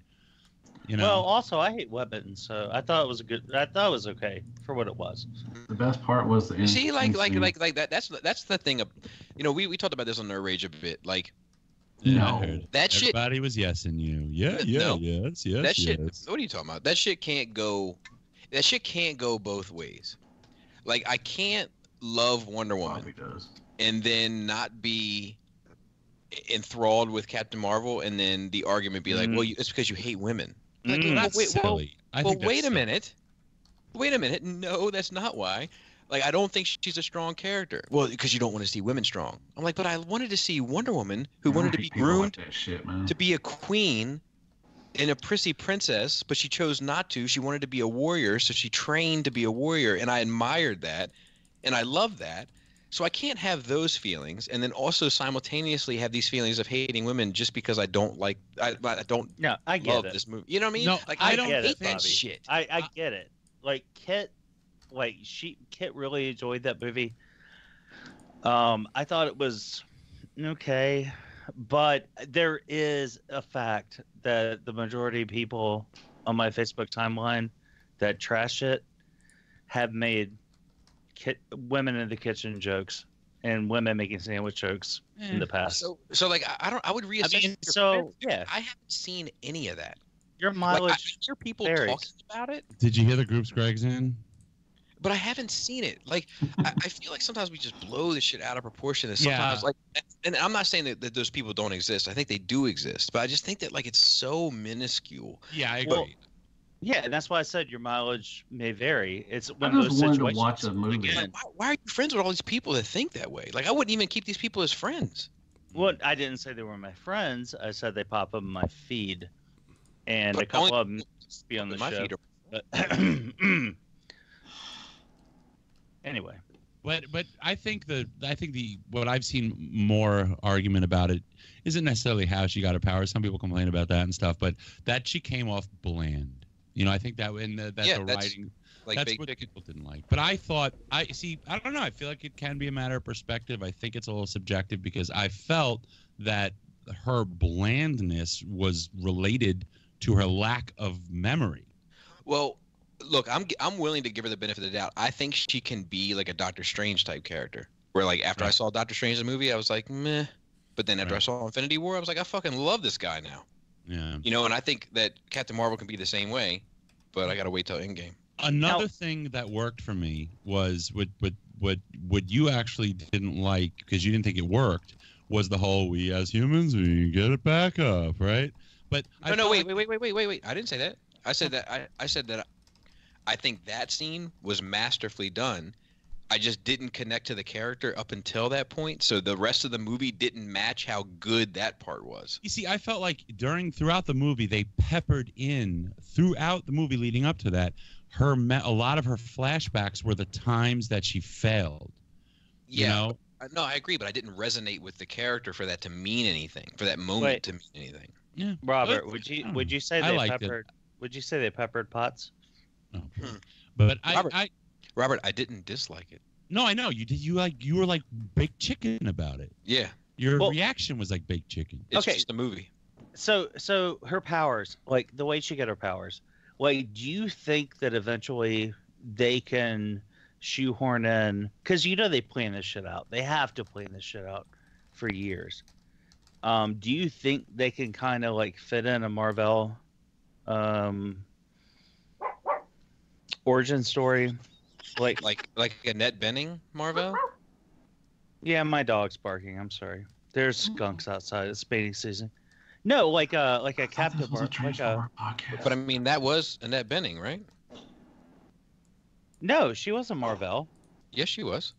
Well, also I hate weapons, so I thought it was okay for what it was. The best part was the see, like that. That's the thing. We talked about this on Nerd Rage a bit. Like, that shit. Everybody was yesing you. Yes. That shit. What are you talking about? That shit can't go. That shit can't go both ways. Like, I can't love Wonder Woman and then not be enthralled with Captain Marvel, and then the argument be like, well, it's because you hate women. Like, that's silly. Wait a minute. No, that's not why. Like, I don't think she's a strong character. Well, because you don't want to see women strong. I'm like, but I wanted to see Wonder Woman, who wanted to be groomed to be a queen and a prissy princess, but she chose not to. She wanted to be a warrior, so she trained to be a warrior, and I admired that, and I love that. So I can't have those feelings, and then also simultaneously have these feelings of hating women just because I don't like. I love this movie. You know what I mean? No, like, I don't hate that shit. I get it. Like Kit really enjoyed that movie. I thought it was okay, but there is a fact that the majority of people on my Facebook timeline that trash it have made women in the kitchen jokes and women making sandwich jokes in the past. So like I would reassess. I haven't seen any of that. Your mileage. I hear people talking about it. Did you hear the groups Greg's in? But I haven't seen it. Like, I feel like sometimes we just blow this shit out of proportion. And sometimes, and I'm not saying that those people don't exist. I think they do exist. But I just think that, like, it's so minuscule. Yeah, I agree. Well, yeah, and that's why I said your mileage may vary. It's one of those situations. To watch a movie. Like, why are you friends with all these people that think that way? Like, I wouldn't even keep these people as friends. Well, I didn't say they were my friends. I said they pop up in my feed. And a couple of them be on the show. Anyway, but I think what I've seen more argument about it isn't necessarily how she got her powers. Some people complain about that and stuff, but that she came off bland. I think that the writing, that's what people didn't like. But I thought I don't know. I feel like it can be a matter of perspective. I think it's a little subjective because I felt that her blandness was related to her lack of memory. Well, look, I'm willing to give her the benefit of the doubt. I think she can be like a Doctor Strange type character. Where like after I saw Doctor Strange the movie, I was like meh, but then after I saw Infinity War, I was like I fucking love this guy now. Yeah. You know, and I think that Captain Marvel can be the same way, but I gotta wait till Endgame. Another thing that worked for me was what you actually didn't like because you didn't think it worked was the whole we as humans we get it back up, right? But wait. I didn't say that. I said that I said that I think that scene was masterfully done. I just didn't connect to the character up until that point, so the rest of the movie didn't match how good that part was. You see, I felt like throughout the movie they peppered in throughout the movie leading up to that. A lot of her flashbacks were the times that she failed. Yeah, you know? No, I agree, but I didn't resonate with the character for that to mean anything, for that moment to mean anything. Yeah, Robert, would you say they peppered? Would you say they peppered pots? No, but Robert, I didn't dislike it. No, I know you did. You were like baked chicken about it. Yeah, your reaction was like baked chicken. It's just a movie. So her powers, like the way she got her powers, like do you think that eventually they can shoehorn in? Because they plan this shit out. They have to plan this shit out for years. Do you think they can kind of like fit in a Marvel origin story? Like Annette Bening, Marvel? Yeah, my dog's barking. I'm sorry. There's skunks outside. It's mating season. No, like a Captain Marvel. But I mean, that was Annette Bening, right? No, she wasn't Marvel. Yes, she was.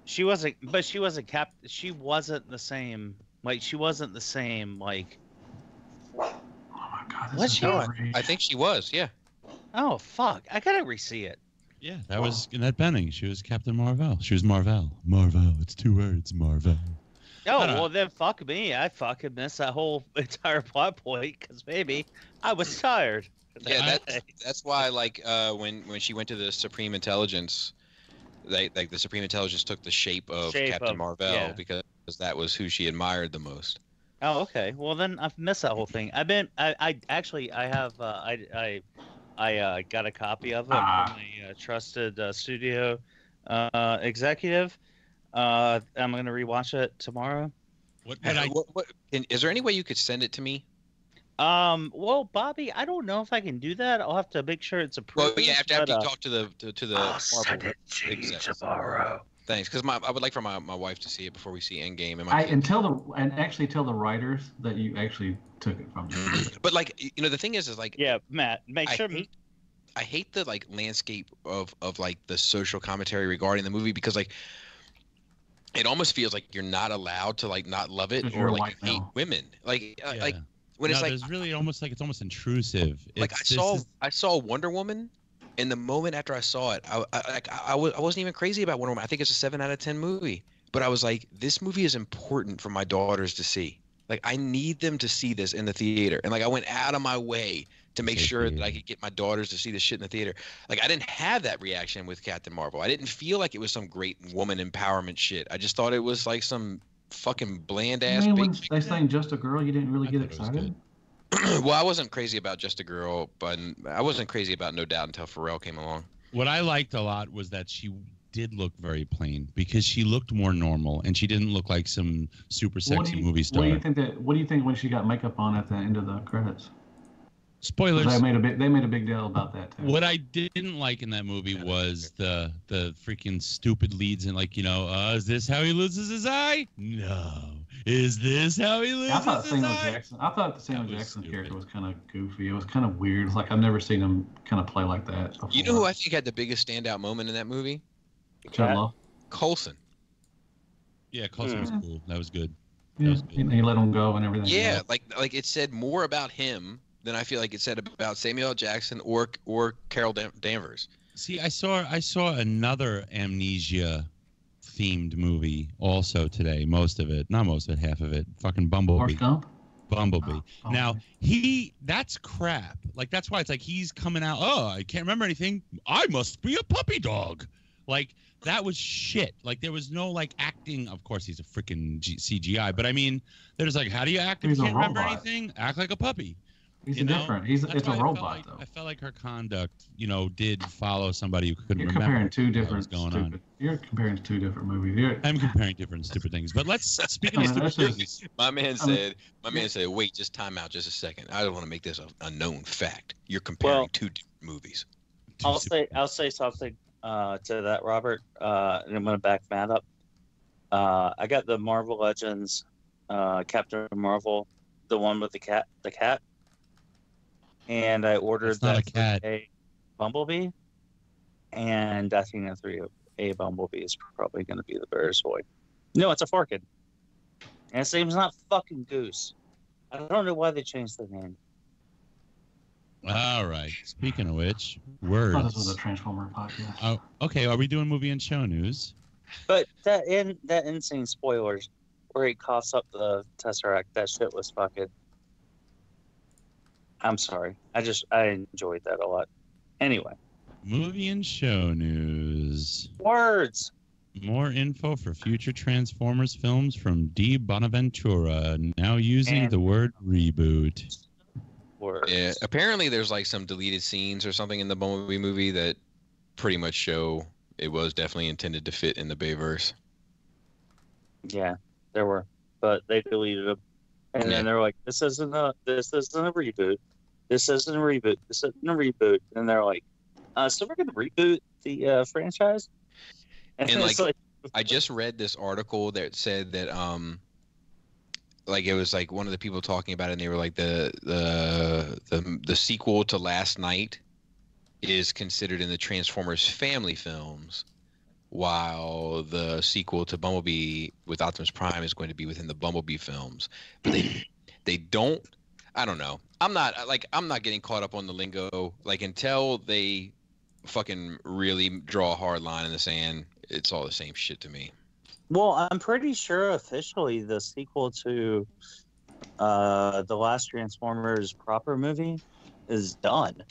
She wasn't, but she wasn't She wasn't the same. Like she wasn't the same. Like. Oh my God! What's she? I think she was. Yeah. Oh fuck! I gotta re-see it. Yeah, that was Annette Bening. She was Captain Marvel. She was Marvel. Marvel. It's 2 words. Marvel. Oh, well then fuck me. I fucking missed that whole entire plot point because maybe I was tired. Yeah, that's why like when she went to the Supreme Intelligence, the Supreme Intelligence took the shape of Captain Marvel because that was who she admired the most. Oh, okay. Well then I've missed that whole thing. I got a copy of it from a trusted studio executive. I'm gonna rewatch it tomorrow. Is there any way you could send it to me? Well, Bobby, I don't know if I can do that. I'll have to make sure it's approved. Well, yeah, after you talk to the I'll send it to you tomorrow. Thanks, because I would like for my wife to see it before we see Endgame. And tell the writers that you actually took it from them. But like the thing is like Matt, make sure. I hate the like landscape of like the social commentary regarding the movie because like it almost feels like you're not allowed to like not love it or like hate women like when it's like there's really almost like it's almost intrusive. Like I saw Wonder Woman, and the moment after I saw it, I wasn't even crazy about Wonder Woman. I think it's a 7 out of 10 movie, but I was like, this movie is important for my daughters to see. Like I need them to see this in the theater, and like I went out of my way to make sure that I could get my daughters to see this shit in the theater. Like I didn't have that reaction with Captain Marvel. I didn't feel like it was some great woman empowerment shit. I just thought it was like some fucking bland ass. When they sang "Just a Girl," you didn't really get excited. Well, I wasn't crazy about Just a Girl, but I wasn't crazy about No Doubt until Pharrell came along. What I liked a lot was that she did look very plain because she looked more normal and she didn't look like some super sexy movie star. What do you think when she got makeup on at the end of the credits? Spoilers. They made a big deal about that too. What I didn't like in that movie was the freaking stupid leads and like is this how he loses his eye? No. Is this how he loses his eye? I thought the Samuel Jackson character was kind of goofy. It was kind of weird. It's like I've never seen him kind of play like that before. You know who I think had the biggest standout moment in that movie? Coulson. Yeah, Coulson was cool. That was good. Yeah, he let him go and everything. Yeah, like it said more about him than I feel like it said about Samuel L. Jackson or Carol Danvers. See, I saw another amnesia themed movie also today. Most of it, not most of it, half of it. Fucking Bumblebee. Bumblebee. Oh, now that's crap. Like that's why it's like he's coming out. Oh, I can't remember anything. I must be a puppy dog. Like that was shit. Like there was no like acting. Of course, he's a freaking CGI. But I mean, there's like, how do you act if you can't remember anything? Act like a puppy. He's different. It's a robot, though. I felt like her conduct, did follow somebody who couldn't You're remember comparing two different what was going on. You're comparing two different movies. I'm comparing different stupid things. But let's speak of stupid things. My man said, wait, just time out just a second. I don't want to make this a known fact. You're comparing two different movies. I'll say something to that, Robert, and I'm going to back Matt up. I got the Marvel Legends Captain Marvel, the one with the cat. And I ordered a Bumblebee, and I think a Bumblebee is probably going to be the Bears boy. No, it's a Farkid. And his name's not fucking Goose. I don't know why they changed the name. All right. Speaking of which, words. Oh, this was a Transformer podcast. Oh, okay. Are we doing movie and show news? But that insane spoilers where he coughs up the Tesseract, that shit was fucking. I'm sorry. I enjoyed that a lot. Anyway. Movie and show news. Words. More info for future Transformers films from D. Bonaventura, now using the word reboot. Words. Yeah, apparently there's like some deleted scenes or something in the Bumblebee movie that pretty much show it was definitely intended to fit in the Bayverse. Yeah, there were. But they deleted them. And then they're like, this isn't a reboot. This isn't a reboot. This isn't a reboot. And they're like, so we're going to reboot the franchise? And like, I just read this article that said that, like, it was like one of the people talking about it, and they were like, the sequel to Last Night is considered in the Transformers family films, while the sequel to Bumblebee with Optimus Prime is going to be within the Bumblebee films. But they don't. I don't know. I'm not getting caught up on the lingo. Like, until they fucking really draw a hard line in the sand, it's all the same shit to me. Well, I'm pretty sure officially the sequel to the last Transformers proper movie is done.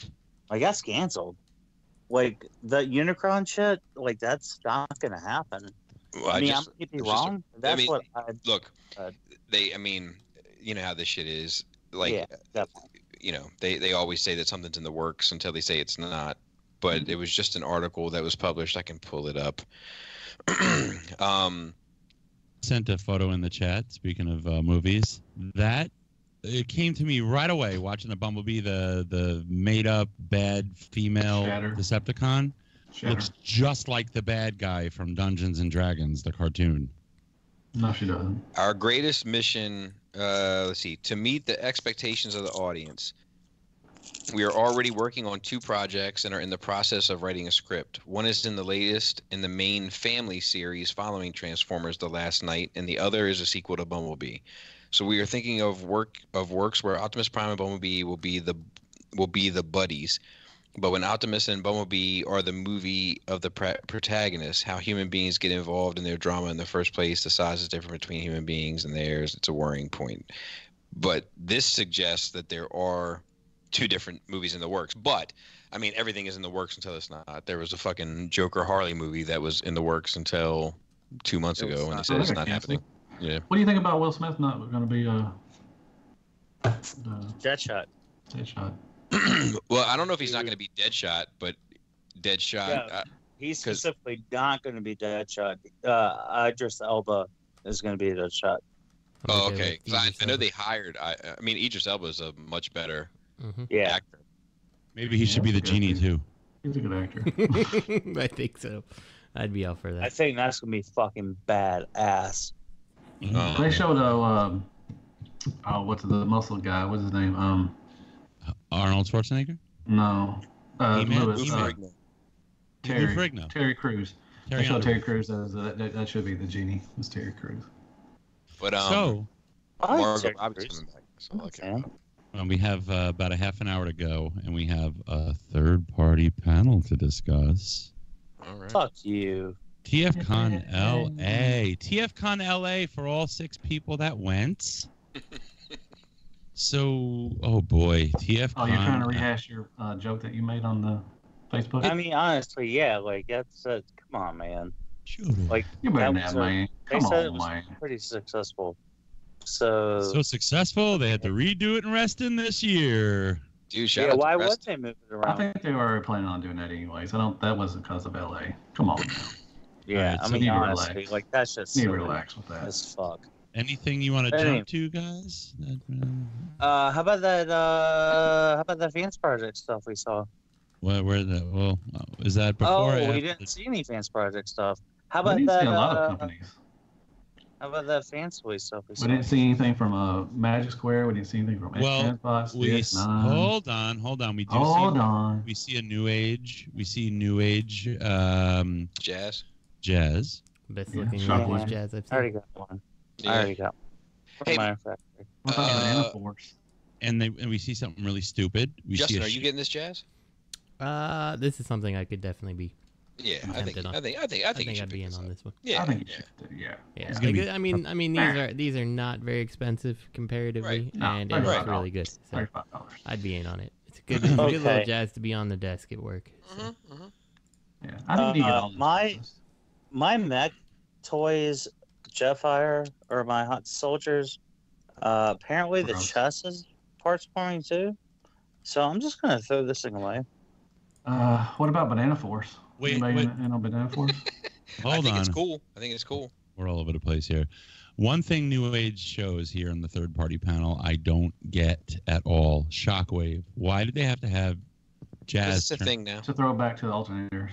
Like, that's canceled. Like, the Unicron shit, like, that's not going to happen. Well, I might be wrong. Look, you know how this shit is. Like, yeah, definitely. You know, they always say that something's in the works until they say it's not. But it was just an article that was published. I can pull it up. Sent a photo in the chat, speaking of movies. It came to me right away watching the Bumblebee, the made-up bad female Decepticon. Looks just like the bad guy from Dungeons & Dragons, the cartoon. No, she doesn't. Our greatest mission, let's see, to meet the expectations of the audience. We are already working on 2 projects and are in the process of writing a script. One is in the latest in the main family series following Transformers The Last Night, and the other is a sequel to Bumblebee. So we are thinking of works where Optimus Prime and Bumblebee will be the buddies. But when Optimus and Bumblebee are the movie of the protagonists, how human beings get involved in their drama in the first place, the size is different between human beings and theirs. It's a worrying point. But this suggests that there are 2 different movies in the works. But I mean, everything is in the works until it's not. There was a fucking Joker Harley movie that was in the works until 2 months ago, and they said it's not happening. Yeah. What do you think about Will Smith not going to be Deadshot? Deadshot. Well, I don't know if he's not going to be Deadshot, but Deadshot. Yeah, he's specifically not going to be Deadshot. Idris Elba is going to be Deadshot. Oh, okay. I know they hired. I mean, Idris Elba is a much better actor. Maybe he should be the genie too. He's a good actor. I think so. I'd be all for that. I think that's gonna be fucking badass. They showed what's the muscle guy? What's his name? Arnold Schwarzenegger? No. Lewis. Terry Crews. They showed Terry Crews as that should be the genie. It's Terry Crews. But so Margot Robbie's coming back. So okay. We have about a half an hour to go, and we have a third-party panel to discuss. All right. Fuck you. TFcon LA. TFcon LA for all 6 people that went. So, oh boy, TFcon. Oh, you're trying to rehash your joke that you made on the Facebook? I mean, honestly, yeah. Like, that's come on, man. Sure. Like, you better not, man. They said it was pretty successful. So successful, they had to redo it in Reston this year. Dude, why would they move it around? I think they were planning on doing that anyways. That wasn't because of LA. Come on now. Yeah, Right, I so mean, you honestly, like that's just need to silly relax with that. as fuck. Anything you want to Anyway. jump to, guys? How about that? How about that Fans Project stuff we saw? Where that? Well, is that before? Oh, or we after? didn't see any Fans Project stuff. How We about didn't that? see a lot of companies. How about that Fans Toy stuff we saw? We didn't see anything from Magic Square. We didn't see anything from Xbox. Hold on. We do we see a New Age. We see New Age. Jazz. Best looking English Jazz I've seen. I already got one. Yeah. I already got one. And we see something really stupid. Justin, are you getting this Jazz? This is something I could definitely be. Yeah, I think I'd be in on this one. Yeah, I think you should. Yeah. Like, I mean, these are not very expensive comparatively, and it looks really good. So I'd be in on it. It's a good, good little Jazz to be on the desk at work. So. Yeah, I think you get all my mech toys, Jetfire, or my Hot Soldiers. Apparently the chest is parts forming too. So I'm just gonna throw this thing away. What about Banana Force? Wait. In on Banana Force? Hold on. I think it's cool. We're all over the place here. One thing New Age shows here on the third-party panel I don't get at all. Shockwave. Why did they have to have Jazz? It's a thing now. To throw back to the alternators.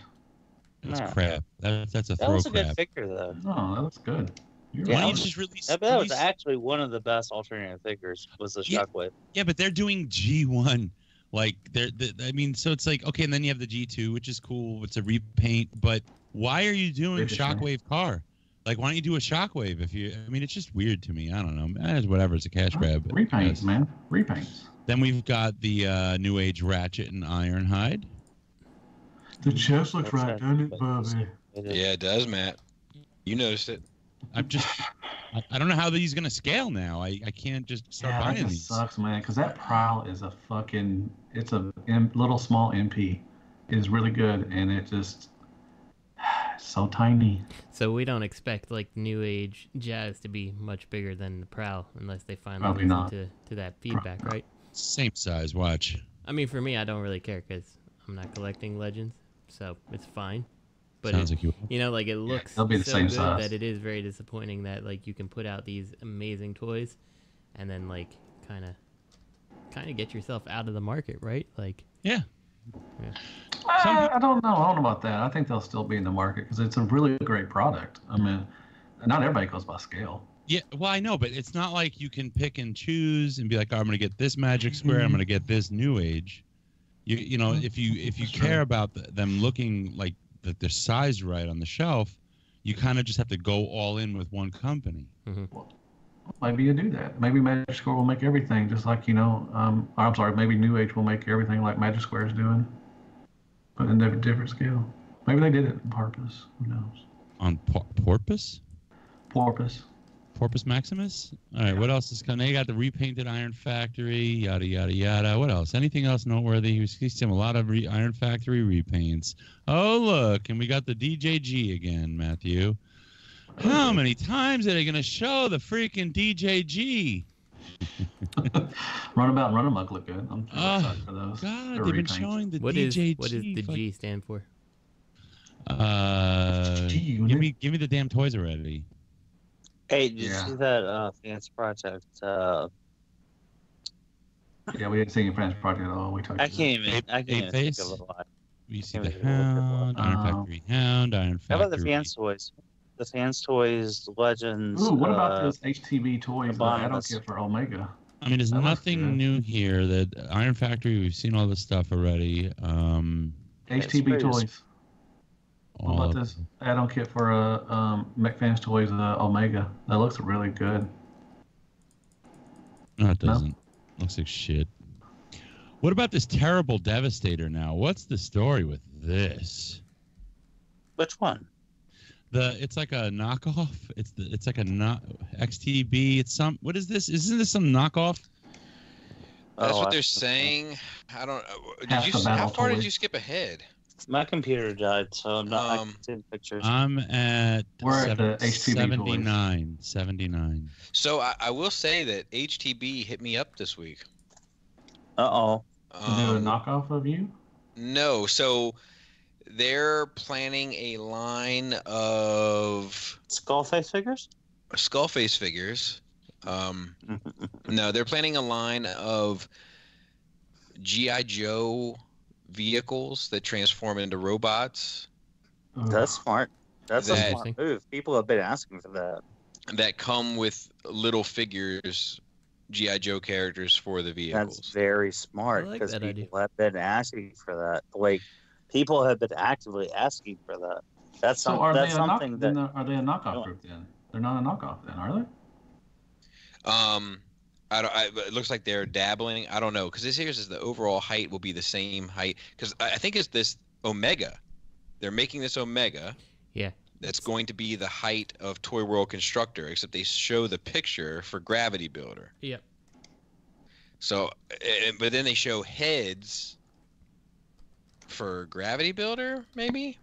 That's crap. That's a that was a good figure though. No, that looks good. Why don't you just release? That was actually one of the best alternative figures. Was the Shockwave? Yeah, but they're doing G1. Like I mean, so it's like okay, and then you have the G2, which is cool. It's a repaint, but why are you doing Shockwave car? Like, why don't you do a Shockwave? I mean, it's just weird to me. I don't know. Whatever, it's a cash grab. Repaints, man. Repaints. Then we've got the New Age Ratchet and Ironhide. The chest looks right, doesn't it, Bubby? Yeah, it does, Matt. You noticed it. I don't know how these gonna scale now. I can't just start buying that these. Sucks, man. Because that Prowl is it's a little small MP. It is really good, and it just so tiny. So we don't expect like New Age Jazz to be much bigger than the Prowl unless they finally listen to that feedback, right? Same size. Watch. I mean, for me, I don't really care because I'm not collecting Legends, so it's fine. But sounds like you know, like it looks they'll be the so same good size. that it is very disappointing that like you can put out these amazing toys, and then like kind of get yourself out of the market, right? Like yeah. I don't know. I don't know about that. I think they'll still be in the market because it's a really great product. I mean, not everybody goes by scale. Yeah, well, I know, but it's not like you can pick and choose and be like, oh, I'm going to get this Magic Square, I'm going to get this New Age. You know, if you care about them looking like that they're sized right on the shelf, you kind of just have to go all in with one company. Well, maybe you do that. Maybe Magic Square will make everything just like, I'm sorry, maybe New Age will make everything like Magic Square is doing, but in a different scale. Maybe they did it on purpose. Who knows? On Porpoise? Porpoise Maximus? All right, what else is coming? They got the repainted Iron Factory, yada, yada, yada. What else? Anything else noteworthy? We see a lot of Iron Factory repaints. Oh, look, and we got the DJG again, Matthew. How many times are they going to show the freaking DJG? Runabout and Runamuck look good. I'm excited for those. God, they've been showing the DJG. What does the G stand for? Give me the damn toys already. Hey, did you see that Fans Project? Yeah, we didn't see any Fans Project at all. We talked. I can't even think of a lot. We see the Hound, Iron Factory Hound, Iron Factory. How about the Fans Toys? The Fans Toys Legends. Ooh, what about those HTV toys that I don't get for Omega? I mean, there's nothing new here. That Iron Factory, we've seen all this stuff already. HTV toys. What about this add-on kit for McFans Toys Omega? That looks really good. No, it doesn't. Looks like shit. What about this terrible Devastator now? What's the story with this? Which one? It's like a knockoff. It's like a XTB. It's some. What is this? Isn't this some knockoff? That's what they're saying. I don't. How far did you skip ahead? My computer died, so I'm not. I can see the pictures. I'm at We're at the HTB 79. 79. So I will say that HTB hit me up this week. Uh-oh. Is it a knockoff of you? No. So they're planning a line of Skullface figures? Skullface figures. No, they're planning a line of G.I. Joe vehicles that transform into robots. That's smart. That's a smart move. People have been asking for that. That come with little figures, G.I. Joe characters for the vehicles. That's very smart because people have been asking for that. Like, people have been actively asking for that. That's so something. Are they a knockoff No. group then? They're not a knockoff then, are they? It looks like they're dabbling. I don't know, because this here is the overall height will be the same height. Because I think it's this Omega. They're making this Omega. Yeah. That's going to be the height of Toy World Constructor, except they show the picture for Gravity Builder. Yep. So, but then they show heads for Gravity Builder, maybe?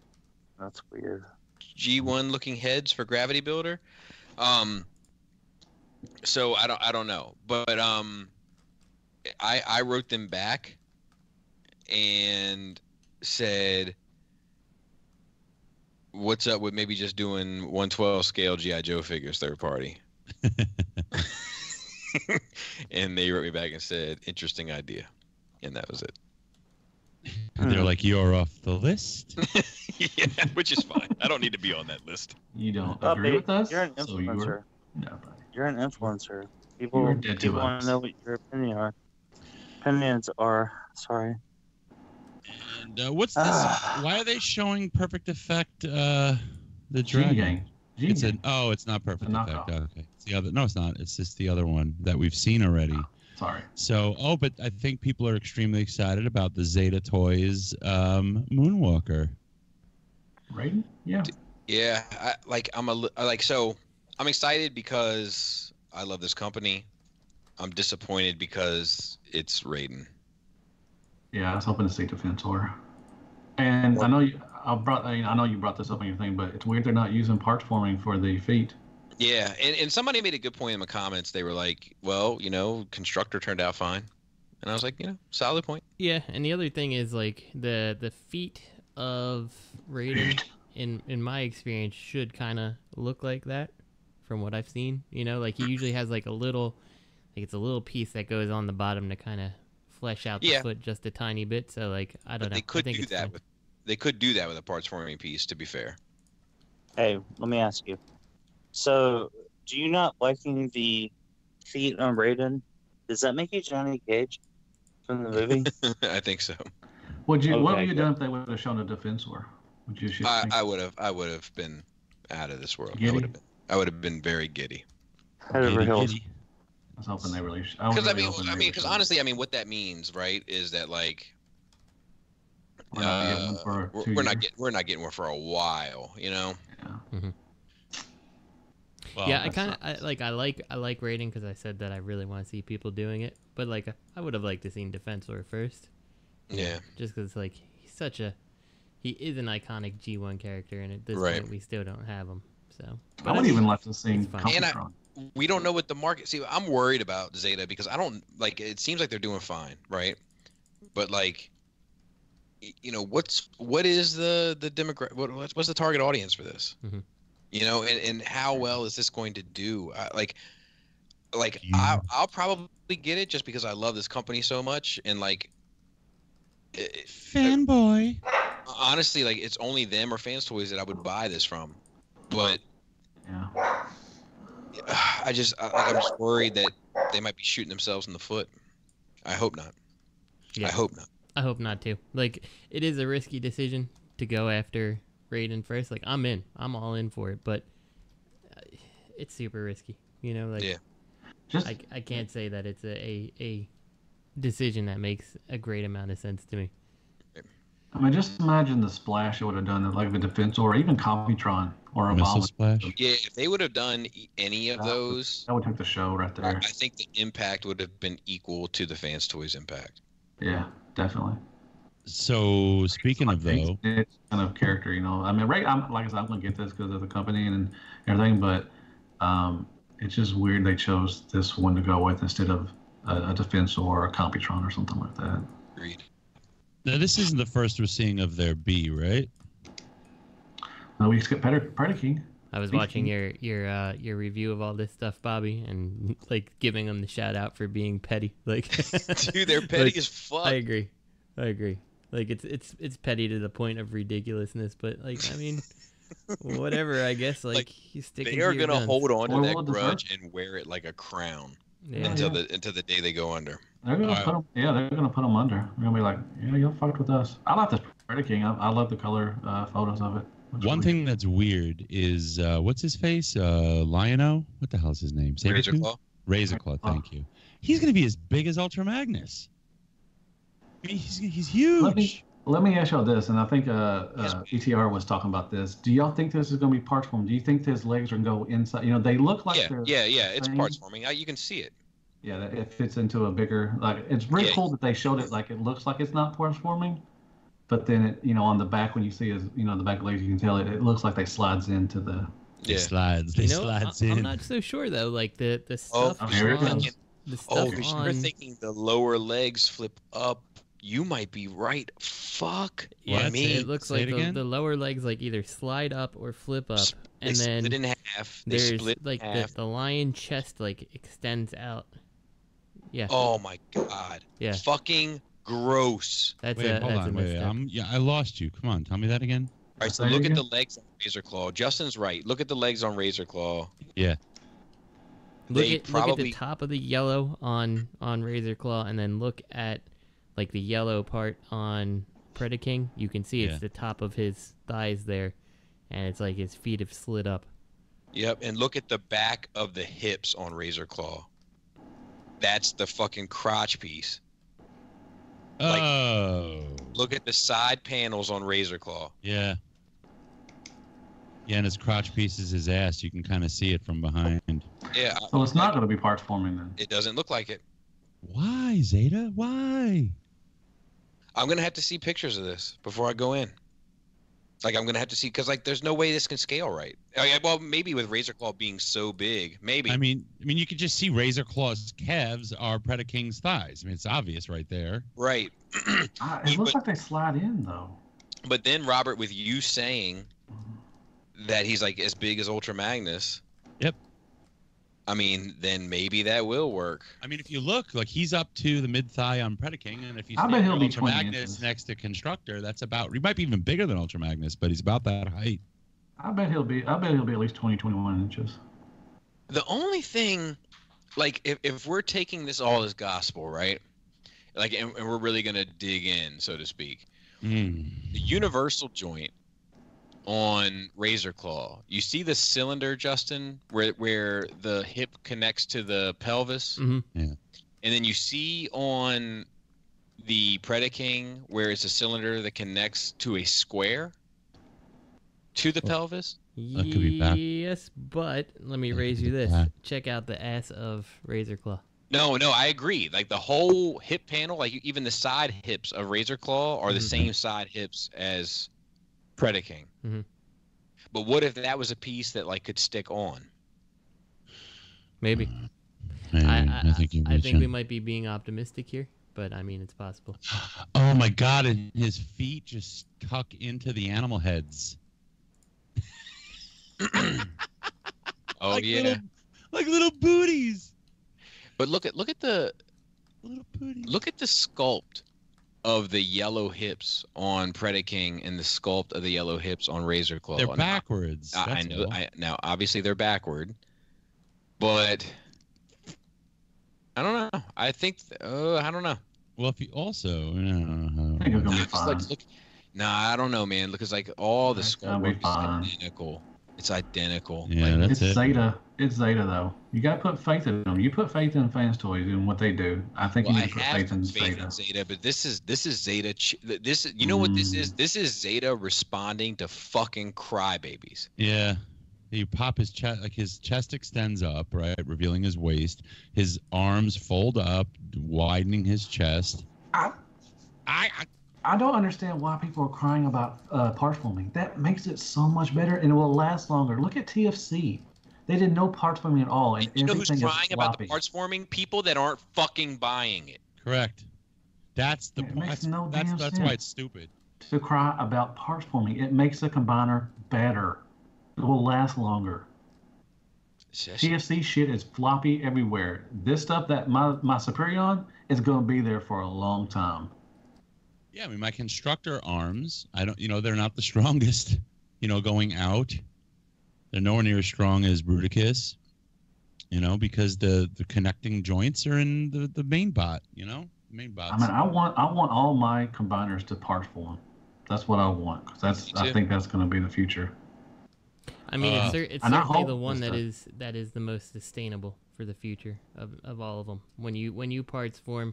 That's weird. G1 looking heads for Gravity Builder. So I don't know, but I wrote them back and said, what's up with maybe just doing 1/12 scale G.I. Joe figures third party? And they wrote me back and said, interesting idea. And that was it. And they're like, you're off the list? Yeah, which is fine. I don't need to be on that list. You don't agree with us? You're an influencer. No, buddy. You're an influencer. People want to know what your opinions are. Sorry. And what's this? Why are they showing Perfect Effect? The dragon. It's not Perfect Effect. Okay, it's the other. No, it's not. It's just the other one that we've seen already. Sorry. So, but I think people are extremely excited about the Zeta Toys Moonwalker. Right? Yeah. Yeah, I'm excited because I love this company. I'm disappointed because it's Raiden. Yeah, I was hoping to see Defensor. And I know you brought this up in your thing, but it's weird they're not using parts forming for the feet. Yeah, and somebody made a good point in the comments. They were like, well, Constructor turned out fine. And I was like, solid point. Yeah, and the other thing is, like, the feet of Raiden, in my experience, should kind of look like that from what I've seen. Like, he usually has, like, it's a little piece that goes on the bottom to kind of flesh out the foot just a tiny bit. So, like, I don't know. They could do that with a parts forming piece, to be fair. Hey, let me ask you. So, do you not liking the feet on Raiden? Does that make you Johnny Cage from the movie? I think so. What would you done if they would have shown a Defensor? Would you? I would have been out of this world. I would have been very giddy. Head over heels. I was hoping they really. Because honestly, what that means, right, is that like we're not getting one for a while, Yeah. Mm-hmm. Well, yeah, I like Raiden because I said that I really want to see people doing it, but like I would have liked to seen Defensor first. Yeah. Just because like he is an iconic G1 character, and at this point we still don't have him. So I would even like to see. We don't know what the market. See, I'm worried about Zeta because I don't like. It seems like they're doing fine, right? But like, what is the demographic? What's the target audience for this? Mm-hmm. And how well is this going to do? I'll probably get it just because I love this company so much, and like, fanboy. Honestly, like, it's only them or Fans Toys that I would buy this from, but I'm just worried that they might be shooting themselves in the foot. I hope not. Yeah. I hope not. I hope not too. Like, it is a risky decision to go after Raiden first. Like, I'm all in for it, but it's super risky. Like, I can't say that it's a decision that makes a great amount of sense to me. Just imagine the splash it would have done, like the Defensor or even Computron or a Missile bomb splash. Yeah, if they would have done any of those, that would take the show right there. I think the impact would have been equal to the Fans Toys impact. Yeah, definitely. So speaking of though, it's kind of character, you know. I mean, right? Like I said, I'm gonna get this because of the company and everything, but it's just weird they chose this one to go with instead of a Defense or a Computron or something like that. Agreed. Now this isn't the first we're seeing of their B, right? No, we skipped Predaking. I was watching your review of all this stuff, Bobby, and like giving them the shout out for being petty. Like, dude, they're petty like, as fuck. I agree. Like it's petty to the point of ridiculousness, but like I mean, whatever. I guess like he's sticking. They are to your gonna guns. hold on to that grudge and wear it like a crown until the day they go under. They're gonna put them. Yeah, they're gonna put them under. They're gonna be like, yeah, y'all fucked with us. I like this Predaking. I love the color photos of it. One thing that's weird is what's his face? Lion-O? What the hell is his name? Razorclaw. Razorclaw. Thank you. He's gonna be as big as Ultra Magnus. I mean, he's huge. Let me ask y'all this, and I think ETR was talking about this. Do y'all think this is going to be parts form? Do you think his legs are going to go inside? You know, they look like they're it's parts forming. You can see it. Yeah, it fits into a bigger, like, it's really cool that they showed it like it looks like it's not parts forming, but then it, you know, on the back when you see his, you know, the back legs, you can tell it looks like they slides into the. Yeah. Slides in. I'm not so sure though. Like the stuff. You're on... thinking the lower legs flip up. You might be right. Fuck. Yeah, me. It looks like the lower legs like either slide up or flip up, and then split in half. There's split like the lion chest like extends out. Yeah. Oh my god. Yeah. Fucking gross. That's hold on. I lost you. Come on, tell me that again. All right, so look at the legs on Razorclaw. Justin's right. Look at the legs on Razorclaw. Yeah. Look at the top of the yellow on Razorclaw, and then look at like the yellow part on Predaking. You can see it's the top of his thighs there, and it's like his feet have slid up. Yep, and look at the back of the hips on Razorclaw. That's the fucking crotch piece. Look at the side panels on Razorclaw. Yeah. Yeah, and his crotch piece is his ass. You can kind of see it from behind. Yeah. So it's not going to be parts forming then. It doesn't look like it. Why, Zeta? Why? I'm going to have to see pictures of this before I go in. Like, I'm going to have to see, because, like, there's no way this can scale right. Well, maybe with Razorclaw being so big, maybe. I mean, you could just see Razorclaw's calves are Predaking's thighs. I mean, it's obvious right there. Right. It looks like they slide in, though. But then, Robert, with you saying that he's, like, as big as Ultra Magnus. Yep. I mean, then maybe that will work. I mean, if you look, like, he's up to the mid-thigh on Predaking, and if you see Ultra Magnus next to Constructor, that's about, he might be even bigger than Ultra Magnus, but he's about that height. I bet he'll be at least 20, 21 inches. The only thing, like, if we're taking this all as gospel, right? Like, and we're really going to dig in, so to speak. The universal joint on Razorclaw, you see the cylinder, Justin, where the hip connects to the pelvis? Mm-hmm. Yeah. And then you see on the Predaking where it's a cylinder that connects to a square to the pelvis? That could be bad. Yes, but let me raise you this. Check out the ass of Razorclaw. No, I agree. Like, the whole hip panel, like, even the side hips of Razorclaw are the same side hips as Predaking. Mm-hmm. But what if that was a piece that, like, could stick on? Maybe. I think we might be being optimistic here, but I mean, it's possible. Oh my god, and his feet just tuck into the animal heads. Oh, like yeah. Little booties. But look at the little booties. Look at the sculpt of the yellow hips on Predaking and the sculpt of the yellow hips on Razorclaw. They're backwards. I know. Now, obviously, they're backward, but I don't know. I think I don't know. Well, if you also, I think it's gonna be fine. I don't know, man. Because like all the sculpt work is identical. It's identical. Yeah, like, that's it. It's Zeta though. You gotta put faith in them. You put faith in Fans Toys and what they do. I think you need to put faith in Zeta. But this is Zeta. You know what this is? This is Zeta responding to fucking crybabies. Yeah. You pop his chest, like his chest extends up, right, revealing his waist. His arms fold up, widening his chest. I don't understand why people are crying about parts forming. That makes it so much better, and it will last longer. Look at TFC. They did no parts forming at all, and you know who's everything crying is about floppy. the parts forming? People that aren't fucking buying it. Correct. That's the It point. makes no damn That's sense why it's stupid. to cry about parts forming. It makes the combiner better. It will last longer. TFC shit is floppy everywhere. This stuff that my Superion is going to be there for a long time. Yeah, I mean, my constructor arms, they're not the strongest, going out. They're nowhere near as strong as Bruticus, because the connecting joints are in the main bot, main bots. I mean, I want all my combiners to parts form. That's what I want, because I think that's going to be the future. I mean, it's certainly the one that is the most sustainable for the future of all of them. When you parts form,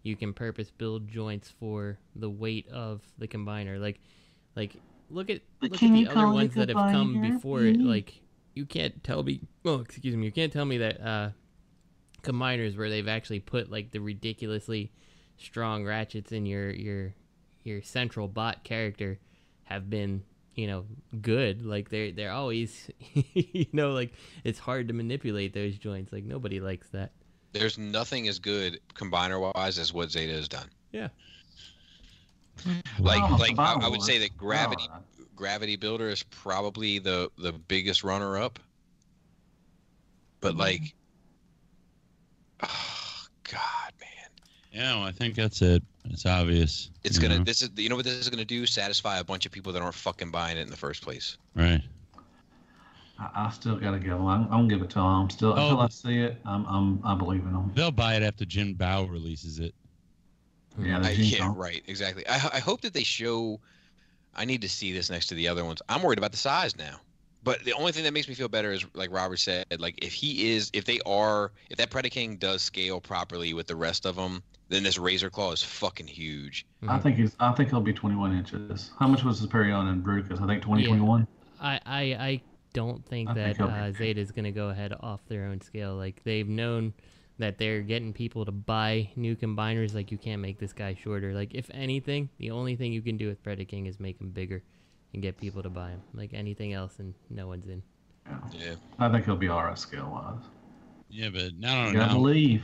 you can purpose build joints for the weight of the combiner. Like look at the other ones that have come before it. Like, you can't tell me. Oh, excuse me. You can't tell me that combiners where they've actually put like the ridiculously strong ratchets in your central bot character have been good. Like, they're always like, it's hard to manipulate those joints. Like, nobody likes that. There's nothing as good combiner wise as what Zeta has done. Yeah. I would say that Gravity Builder is probably the biggest runner up. But like, oh God, man. Yeah, well, I think that's it. It's obvious. It's gonna. Know? This is. You know what this is gonna do? Satisfy a bunch of people that aren't fucking buying it in the first place. Right. I still gotta give them. I'm gonna give it to them. Until I see it, I believe in them. They'll buy it after Jin Bao releases it. Yeah. Right. Exactly. I hope that they show. I need to see this next to the other ones. I'm worried about the size now. But the only thing that makes me feel better is, like Robert said, like if that Predaking does scale properly with the rest of them, then this Razor Claw is fucking huge. I think he'll be 21 inches. How much was Superion and Bruticus? I think 21. I don't think that Zeta is going to go ahead off their own scale. Like, they've known that they're getting people to buy new combiners. Like, you can't make this guy shorter. Like, if anything, the only thing you can do with Predaking is make him bigger and get people to buy him. Like, anything else, and no one's in. Yeah. I think he'll be all right scale-wise. Yeah, but no. You gotta believe.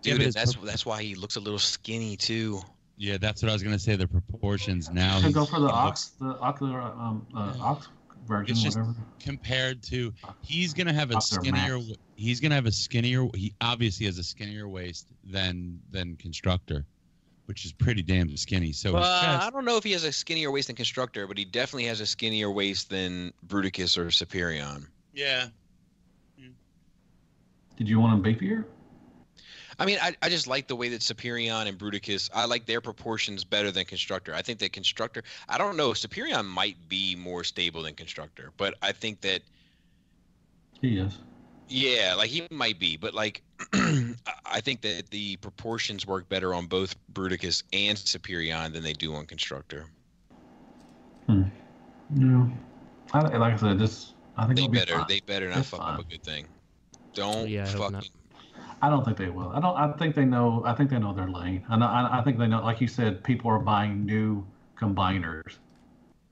Dude, that's why he looks a little skinny, too. Yeah, that's what I was going to say, the proportions now. Should go for the ocular ox version, it's just whatever. Compared to, he's gonna have a skinnier. He obviously has a skinnier waist than Constructor, which is pretty damn skinny. So I don't know if he has a skinnier waist than Constructor, but he definitely has a skinnier waist than Bruticus or Superion. Yeah. Did you want him beefier? I mean, I just like the way that Superion and Bruticus, I like their proportions better than Constructor. I think that Constructor, I don't know, Superion might be more stable than Constructor, but I think that he is. Yeah, like he might be, but like I think that the proportions work better on both Bruticus and Superion than they do on Constructor. No, like I said, I think they better not fuck up a good thing. Don't fucking. I don't think they will. I think they know. I think they know their lane. I think they know. Like you said, people are buying new combiners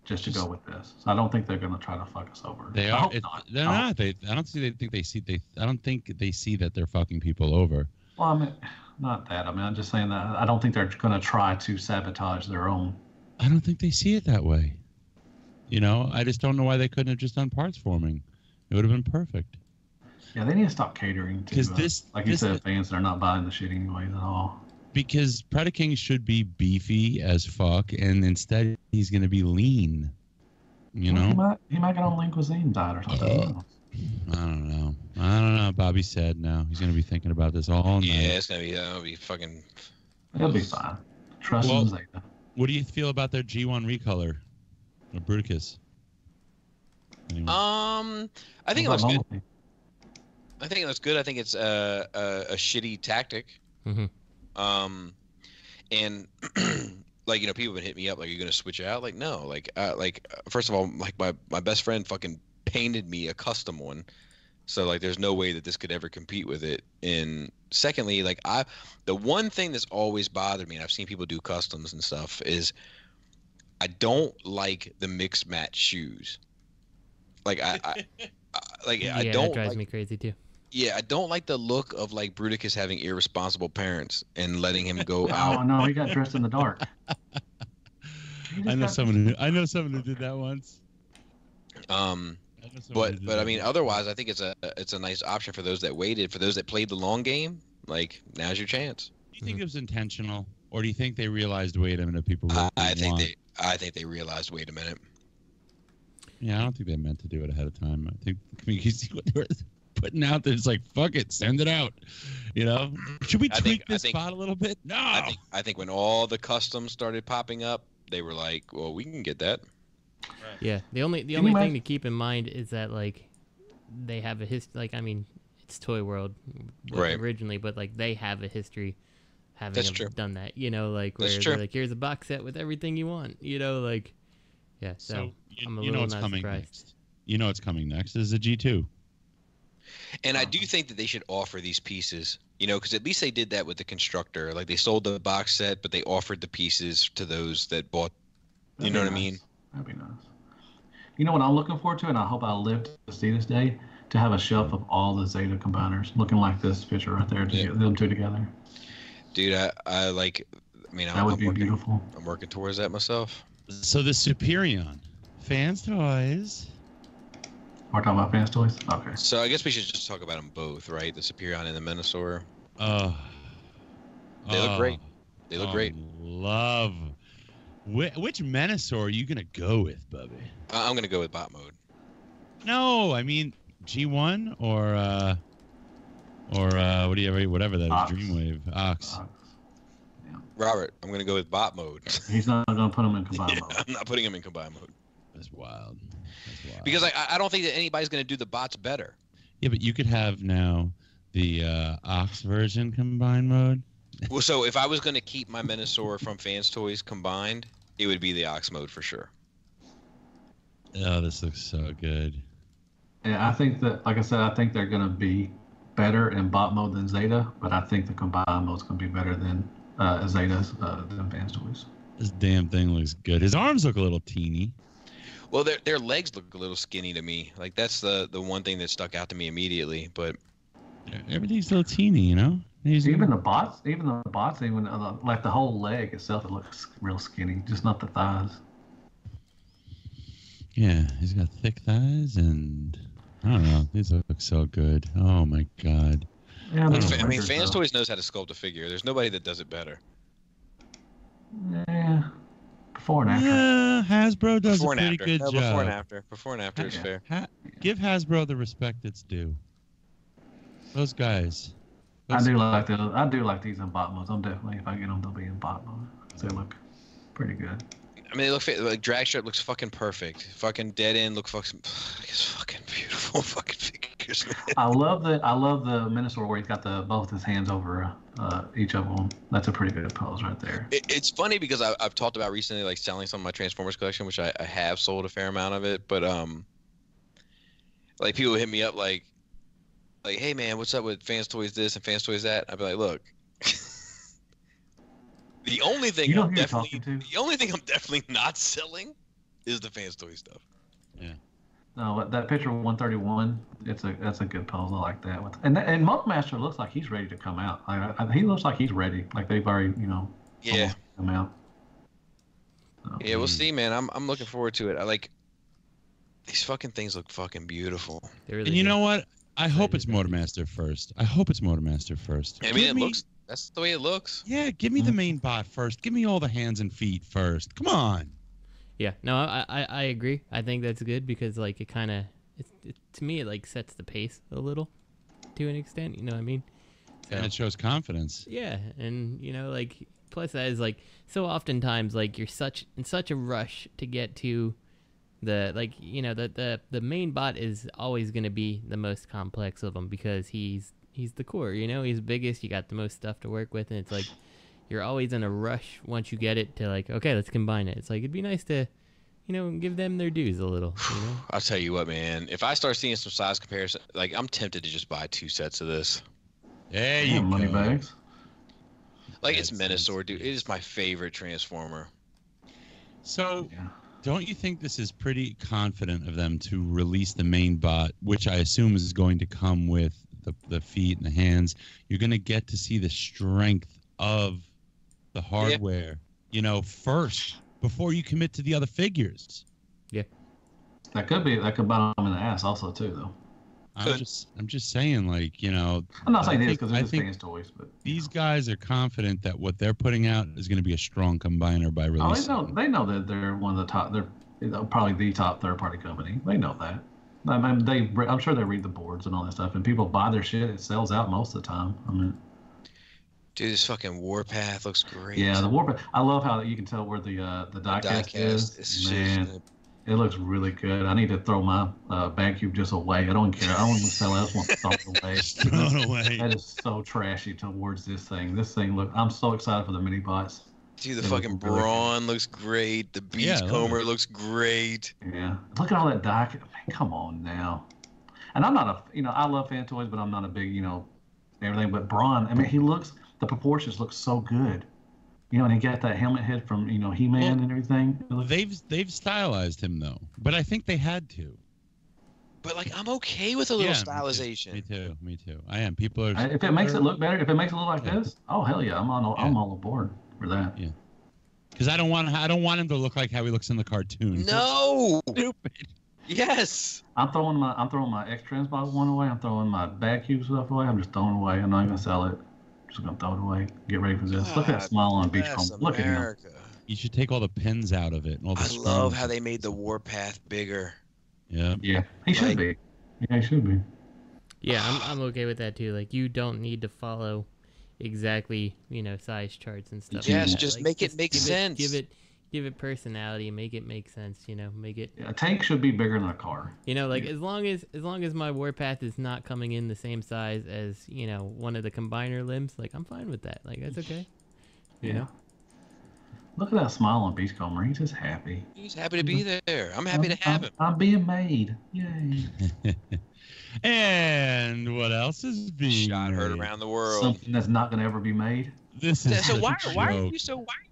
just to go with this. So I don't think they're going to try to fuck us over. They're not. I don't think they see that they're fucking people over. Well, I mean, not that. I mean, I'm just saying that I don't think they're going to try to sabotage their own. I don't think they see it that way. I just don't know why they couldn't have just done parts forming. It would have been perfect. Yeah, they need to stop catering to, like you said, fans that are not buying the shit anyways at all. Because Predaking should be beefy as fuck, and instead he's going to be lean. He might get on lean cuisine diet or something. I don't know. Bobby said now he's going to be thinking about this all night. Yeah, it's going to be fucking. It'll be fine. Trust in Zeta. What do you feel about their G1 recolor of Bruticus? Anyway. I think it looks good. I think it looks good. I think it's a shitty tactic. Mm-hmm. And like, people have been hitting me up like, you're gonna switch out? Like, no. Like first of all, like my best friend fucking painted me a custom one, So like, there's no way that this could ever compete with it. And secondly, like the one thing that's always bothered me, and I've seen people do customs and stuff, is I don't like the mixed match shoes. Like I don't. That drives me crazy too. Yeah, I don't like the look of like Bruticus having irresponsible parents and letting him go out. Oh no, he got dressed in the dark. I know someone who did that once. But I mean, otherwise, I think it's a nice option for those that waited, for those that played the long game. Like, now's your chance. Do you think it was intentional, or do you think they realized, wait a minute, people really I think they realized, wait a minute. Yeah, I don't think they meant to do it ahead of time. I think you see what they were putting out there. It's like, fuck it, send it out. You know, should we tweak this spot a little bit? No. I think when all the customs started popping up, they were like, well, we can get that. Right. Yeah, the only thing to keep in mind is that like they have a history. Like, I mean, it's Toy World originally, but like they have a history having done that. You know, like where they're like, here's a box set with everything you want. You know, like yeah. So I'm a little not surprised. Next. You know what's coming next is the G2. And I do think that they should offer these pieces. You know, because at least they did that with the Constructor. Like, they sold the box set, but they offered the pieces to those that bought. You know what I mean? That'd be nice. You know what I'm looking forward to, and I hope I live to see this day, to have a shelf of all the Zeta combiners looking like this picture right there, them two together. Dude, I mean, that would be beautiful. I'm working towards that myself. So the Superion, Fans Toys. We're talking about Fans Toys? Okay. So I guess we should just talk about them both, right? The Superion and the Menosaur. They look great. They look great. Love. Which Menosaur are you going to go with, Bubby? I'm going to go with bot mode. No, I mean G1 or whatever that is, Dreamwave. Ox. Yeah. Robert, I'm going to go with bot mode. He's not going to put him in combine mode. I'm not putting him in combine mode. That's wild. Because I don't think that anybody's going to do the bots better. Yeah, but you could have now the Ox version combine mode. Well, so if I was going to keep my Menosaur from Fans Toys combined, it would be the Ox mode for sure. Oh, this looks so good. Yeah, I think that, like I said, I think they're going to be better in bot mode than Zeta, but I think the combine mode's going to be better than Zeta's than Fans Toys. This damn thing looks good. His arms look a little teeny. Well, their legs look a little skinny to me. Like, that's the one thing that stuck out to me immediately. But everything's a little teeny, you know. Even the bots, like the whole leg itself, it looks real skinny. Just not the thighs. Yeah, he's got thick thighs, and I don't know. These look so good. Oh my god. Yeah, I mean, Fans Toys knows how to sculpt a figure. There's nobody that does it better. Yeah. Before and after. Yeah, Hasbro does a pretty good job. Before and after. Before and after is fair. Give Hasbro the respect it's due. Those guys. I do like these in bot modes. I'm definitely, if I get them, they'll be in bot mode. They look pretty good. I mean, they look like Dragstrip looks fucking perfect. Fucking Dead End look fucking beautiful fucking figures. Man. I love the Menosaur where he's got both his hands over each of them. That's a pretty good pose right there. It's funny because I've talked about recently like selling some of my Transformers collection, which I have sold a fair amount of it, but like people hit me up like, hey man, what's up with Fans Toys this and Fans Toys that? I'd be like, look. The only thing I'm definitely not selling is the Fans Toy stuff. Yeah. No, that picture of 131, that's a good pose. I like that one. And Monkmaster looks like he's ready to come out. He looks like he's ready. Like they've already, come out. So, yeah, we'll see, man. I'm looking forward to it. I like these fucking things look fucking beautiful. Really and you know what? I hope it's Motormaster first. I mean, it looks. That's the way it looks. Yeah, give me the main bot first. Give me all the hands and feet first. Come on. Yeah, no, I agree. I think that's good because like it kind of, to me, it like sets the pace a little, to an extent. You know what I mean? So, and it shows confidence. Yeah, and like plus that is like so oftentimes like you're in such a rush to get to the the main bot is always going to be the most complex of them because he's the core, he's biggest, you got the most stuff to work with, and it's like you're always in a rush once you get it to like, okay, let's combine it. It's like it'd be nice to, give them their dues a little. I'll tell you what, man. If I start seeing some size comparison, like I'm tempted to just buy 2 sets of this. There you go. Money bags. Like it's Menasor, dude. It is my favorite Transformer. So, don't you think this is pretty confident of them to release the main bot, which I assume is going to come with the feet and the hands? You're going to get to see the strength of the hardware, first before you commit to the other figures. Yeah, that could bite them in the ass also too, though. I'm just saying, like, I'm not saying this because it's fans toys, but these guys are confident that what they're putting out is going to be a strong combiner by releasing. Oh, they know that they're one of the top. They're probably the top third-party company. They know that. I'm sure they read the boards and all that stuff, and people buy their shit. It sells out most of the time. I mean, dude, this fucking Warpath looks great. Yeah, the Warpath. I love how you can tell where the diecast is. Man, it looks really good. I need to throw my bag cube just away. I don't care. I don't want to sell it. I just want to throw it away. Throw it away. That is so trashy towards this thing. This thing I'm so excited for the mini bots. Dude, the fucking Brawn looks great. The Beachcomber looks great. Yeah. Look at all that die. Man, come on now. And I'm not I love fan toys, but I'm not a big, everything. But Braun, I mean, the proportions look so good. And he got that helmet head from, He-Man and everything. They've stylized him, though. But I think they had to. But, like, I'm okay with a little stylization. Me too. I am. People are... If it makes it look better, if it makes it look like this, oh, hell yeah. I'm all aboard for that. Yeah. Because I don't want him to look like how he looks in the cartoon. No! Stupid. Yes! I'm throwing my X-Transbox one away. I'm throwing my bag cube stuff away. I'm just throwing it away. I'm not going to sell it. Just gonna throw it away. Get ready for this. God, look at that smile on Beachcomber. Look at him. You should take all the pins out of it. And all the I love how they made the Warpath bigger. Yeah. Yeah. He should be. Yeah, he should be. Yeah, I'm okay with that too. Like, you don't need to follow exactly, size charts and stuff. Yes, like just make it make sense. Give it personality. Make it make sense. Make it. Yeah, a tank should be bigger than a car. As long as my Warpath is not coming in the same size as one of the combiner limbs, like, I'm fine with that. Like, that's okay. Yeah. Look at that smile on Beachcomber. He's just happy. He's happy to be there. I'm happy to have him. I'm being made. Yay. And what else is being heard around the world? Something that's not going to ever be made. This is so why are you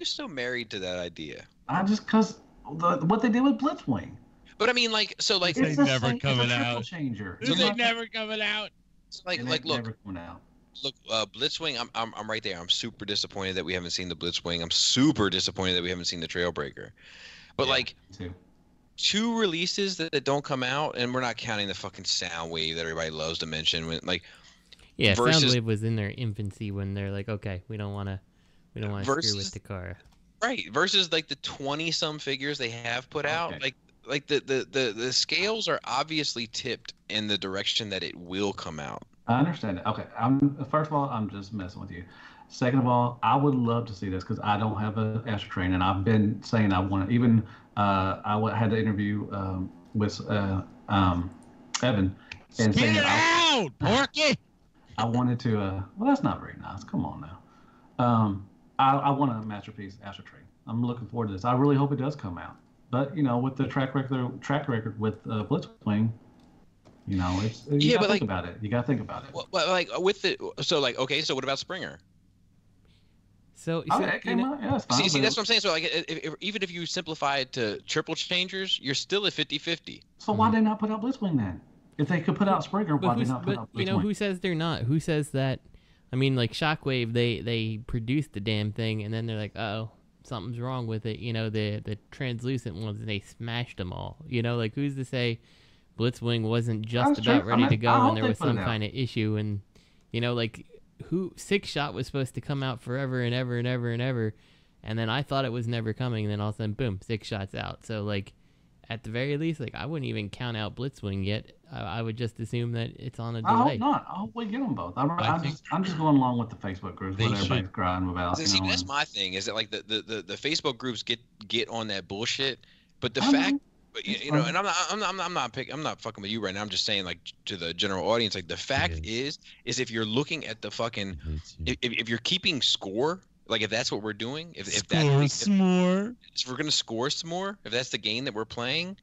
so married to that idea? Because what they did with Blitzwing. But I mean, they never coming out. Changer. They never coming out. Look, Blitzwing. I'm right there. I'm super disappointed that we haven't seen the Blitzwing. I'm super disappointed that we haven't seen the Trailbreaker. But two releases that don't come out, and we're not counting the fucking Soundwave that everybody loves to mention. Soundwave was in their infancy when they're like, okay, we don't want to screw with the car. Right. Versus like the 20-some figures they have put out, like the scales are obviously tipped in the direction that it will come out. I understand that. Okay. First of all, I'm just messing with you. Second of all, I would love to see this because I don't have an Astro Train, and I've been saying I want to. Even I had the interview with Evan, and saying that Porky. I wanted to. Well, that's not very nice. Come on now. I want a Masterpiece Astro Train. I'm looking forward to this. I really hope it does come out. But with the track record with Blitzwing. You gotta think about it. You gotta think about it. So what about Springer? That came out. Yeah, it's fine, see, that's what I'm saying. So even if you simplify it to triple changers, you're still at 50-50. So why did they not put out Blitzwing then? If they could put out Springer, why did they not put out Blitzwing? Who says they're not? Who says that? I mean, like Shockwave, they produced the damn thing, and then they're like, oh, something's wrong with it. The translucent ones, they smashed them all. Like, who's to say Blitzwing wasn't just about ready to go and there was some kind of issue? And Six Shot was supposed to come out forever and ever and ever and ever, and then I thought it was never coming, and then all of a sudden, boom, Six Shot's out. So at the very least, I wouldn't even count out Blitzwing yet. I would just assume that it's on a delay. I hope not. I hope we get them both. I'm just going along with the Facebook groups, what everybody's crying about. See, that's my thing. Is that the Facebook groups get on that bullshit, but the fact. And I'm not fucking with you right now. I'm just saying, to the general audience, the fact is if you're looking at the fucking, if you're keeping score Like if that's what we're doing, if we're gonna score some more, if that's the game that we're playing,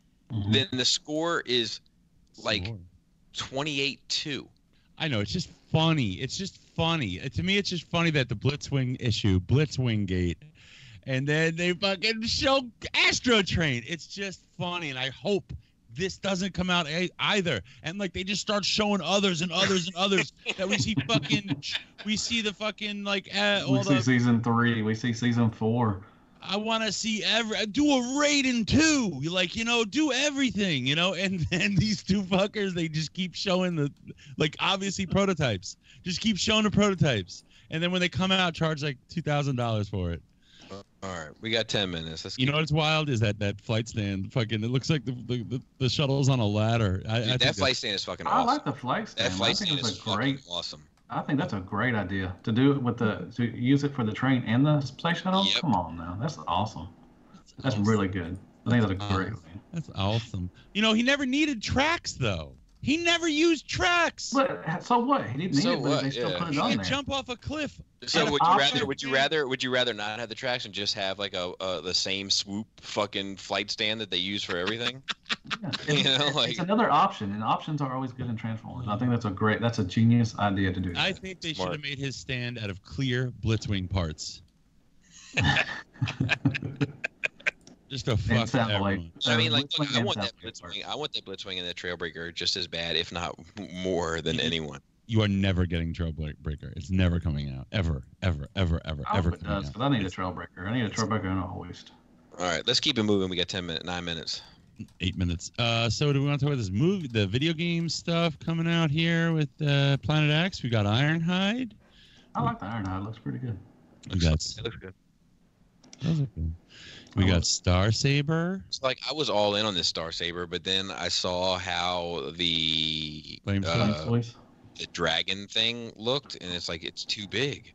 then the score is like 28-2. I know, it's just funny. It's just funny. To me, it's just funny that the Blitzwing issue, Blitzwing Gate, and then they fucking show Astro Train. It's just funny, and I hope this doesn't come out either. And like they just start showing others and others and others that we see the fucking like we see season 3, we see season 4. I want to see do a Raiden 2. You like, do everything, and then these two fuckers, they just keep showing the, like, obviously prototypes. Just keep showing the prototypes. And then when they come out, charge like $2,000 for it. All right, we got 10 minutes. You know what's wild is that flight stand fucking, it looks like the shuttle's on a ladder. That flight stand is fucking awesome. I like the flight stand. That flight stand is fucking awesome. I think that's a great idea to do it with to use it for the train and the space shuttle. Yep. Come on now, that's awesome. That's really good. I think that's a great thing. That's awesome. He never needed tracks though. He never used tracks. But so what? He didn't need it, but they still put it on there. He could jump off a cliff. So would you rather not have the tracks and just have like the same swoop fucking flight stand that they use for everything? Yeah. It's another option, and options are always good in Transformers. I think that's a genius idea to do. I think they should have made his stand out of clear Blitzwing parts. Just to fuck everyone. I mean, like, look, I want that Blitzwing and that Trailbreaker just as bad, if not more than anyone. You are never getting Trailbreaker. It's never coming out. Ever coming out. But I need a Trailbreaker. I need a Trailbreaker and a hoist. All right, let's keep it moving. We got 9 minutes. 8 minutes. So do we want to talk about this movie, the video game stuff coming out here with Planet X? We got Ironhide. I like the Ironhide. It looks pretty good. It looks good. We got Star Saber. It's like I was all in on this Star Saber, but then I saw how the dragon thing looked, and it's like it's too big.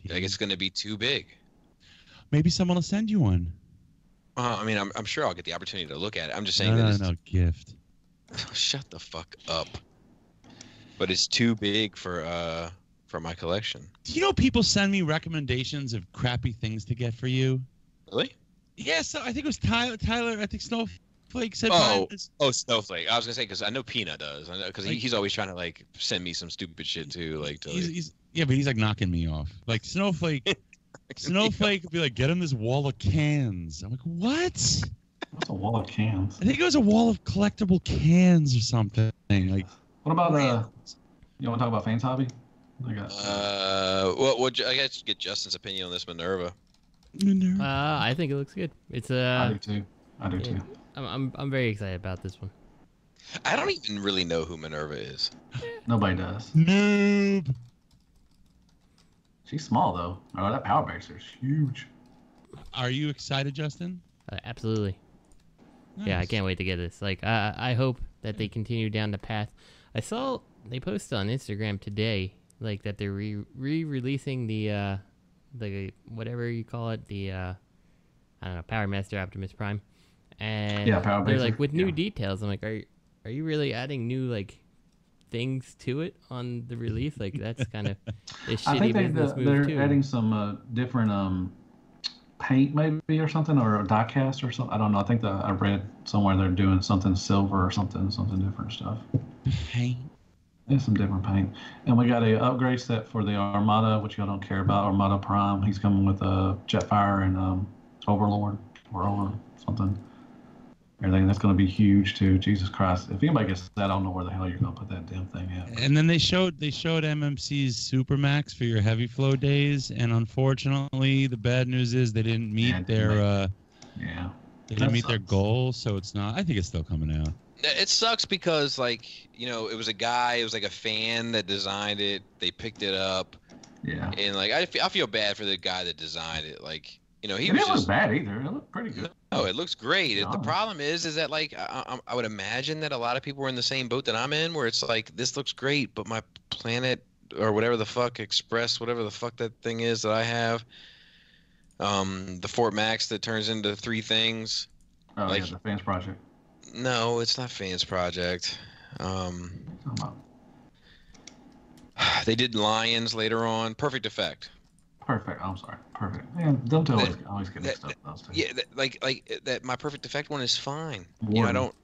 Like it's going to be too big. Maybe someone will send you one. I mean, I'm sure I'll get the opportunity to look at it. I'm just saying no gift. Shut the fuck up. But it's too big for my collection. Do you know people send me recommendations of crappy things to get for you? Really? Yeah, so I think it was Tyler. I think Snowflake said. Snowflake. I was gonna say because I know Peanut does. I know because he's always trying to like send me some stupid shit too. Like, but he's like knocking me off. Like Snowflake. Snowflake would be like, get him this wall of cans. I'm like, what? What's a wall of cans? I think it was a wall of collectible cans or something. Like, what about you want to talk about Fane's hobby? Well, I guess get Justin's opinion on this Minerva. I think it looks good. It's I do too. I'm very excited about this one. I don't even really know who Minerva is. Nobody does. Noob. She's small though. Oh, that power baser is huge. Are you excited, Justin? Absolutely. Nice. Yeah, I can't wait to get this. Like, I hope that they continue down the path. I saw they posted on Instagram today, like that they're re-releasing the whatever you call it, the I don't know, Power Master Optimus Prime, and Power they're Baser. like with new details. I'm like, are you really adding new like things to it on the release? Like that's kind of a shitty business move too. They're adding some different paint maybe or something, or a die cast or something. I don't know. I think I read somewhere they're doing something silver or something different stuff. Paint. There's some different paint. And we got a upgrade set for the Armada, which y'all don't care about. Armada Prime. He's coming with a Jetfire and Overlord or Over something. Everything that's going to be huge too. Jesus Christ! If anybody gets that, I don't know where the hell you're going to put that damn thing at. And then they showed MMC's Supermax for your heavy flow days, and unfortunately, the bad news is they didn't meet their their goal. So it's not. I think it's still coming out. It sucks because it was a guy, it was like a fan that designed it. They picked it up. Yeah. And I feel bad for the guy that designed it. He was it wasn't bad either. It looked pretty good. No, it looks great. The problem is that I would imagine that a lot of people were in the same boat that I'm in, where it's like, this looks great, but my Planet or whatever the fuck Express, whatever the fuck that thing is that I have, the Fort Max that turns into 3 things. Oh, the Fans Project. No, it's not Fans Project. They did Lions later on. Perfect Effect. Perfect. I'm sorry. Perfect. Yeah, don't always get mixed up those two. Yeah, that my Perfect Effect one is fine. Warden. You know, I don't.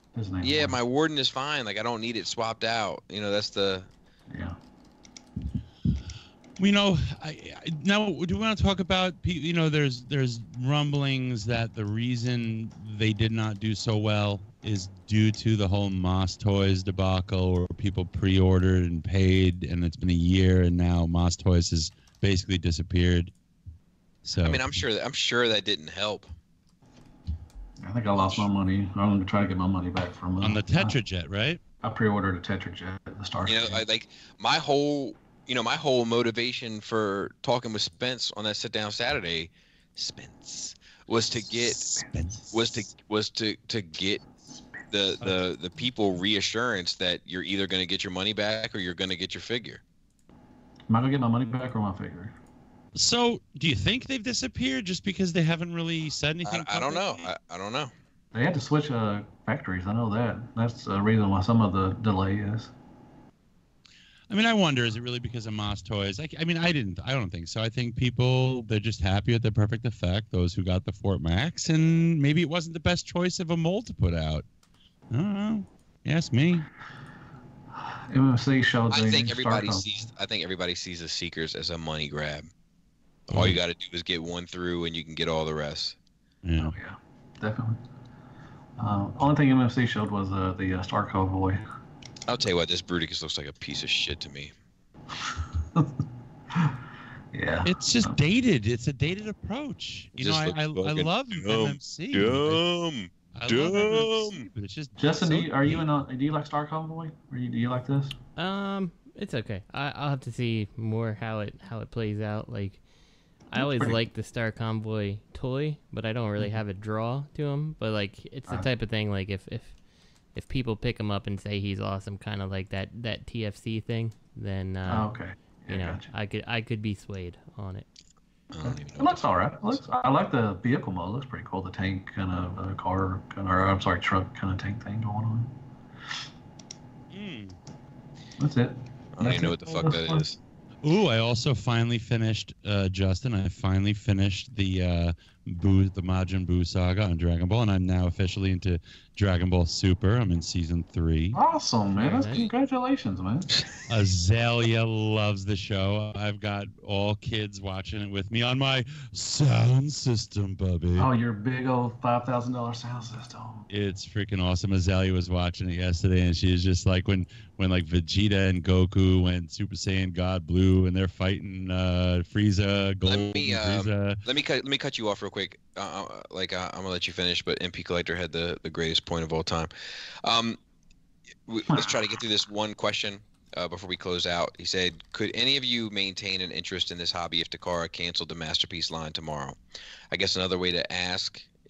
Yeah, Warden. My Warden is fine. Like I don't need it swapped out. You know, that's the. Yeah. We know. Now, do we want to talk about? You know, there's rumblings that the reason they did not do so well is due to the whole Moss Toys debacle, where people pre-ordered and paid, and it's been a year, and now Moss Toys has basically disappeared. So I mean, I'm sure that didn't help. I think I lost my money. I'm going to try to get my money back from on the Tetrajet, right? I pre-ordered a Tetrajet at the Star. You know, like my whole motivation for talking with Spence on that sit down Saturday, was to get the people reassurance that you're either going to get your money back or you're going to get your figure. Am I going to get my money back or my figure? So, do you think they've disappeared just because they haven't really said anything? I don't know. I don't know. They had to switch factories. I know that. That's the reason why some of the delay is. I mean, I wonder, is it really because of Moss Toys? I mean, I don't think so. I think they're just happy with the Perfect Effect, those who got the Fort Max, and maybe it wasn't the best choice of a mold to put out. I don't know. Ask me. MMC showed I think everybody sees the Seekers as a money grab. All you got to do is get one through, and you can get all the rest. Yeah. Oh, yeah. Definitely. Only thing MMC showed was the Star Convoy. I'll tell you what, this Bruticus looks like a piece of shit to me. Yeah. It's just dated. It's a dated approach. You know, I love MMC. Dumb. But it's just Justin, do you like Star Convoy? Do you like this? It's okay. I'll have to see more how it plays out. Like, I always like the Star Convoy toy, but I don't really have a draw to him. But like, it's the type of thing like if people pick him up and say he's awesome, kind of like that TFC thing, then okay. Yeah, you know, gotcha. I could be swayed on it. It looks all right. I like the vehicle mode. It looks pretty cool. The tank kind of truck kind of tank thing going on. That's it. I don't even know what the fuck that is. Ooh, I also finally finished, Justin. I finally finished the Majin Buu saga on Dragon Ball, and I'm now officially into Dragon Ball Super. I'm in season 3. Awesome, man! Congratulations, man. Azalea loves the show. I've got all kids watching it with me on my sound system, Bubby. Oh, your big old $5,000 sound system. It's freaking awesome. Azalea was watching it yesterday, and she is just like when like Vegeta and Goku went Super Saiyan God Blue, and they're fighting Frieza, Gold, Frieza. Let me cut you off real quick. I'm gonna let you finish, but MP Collector had the greatest point of all time. Let's try to get through this one question before we close out. He said, "Could any of you maintain an interest in this hobby if Takara canceled the Masterpiece line tomorrow?" I guess another way to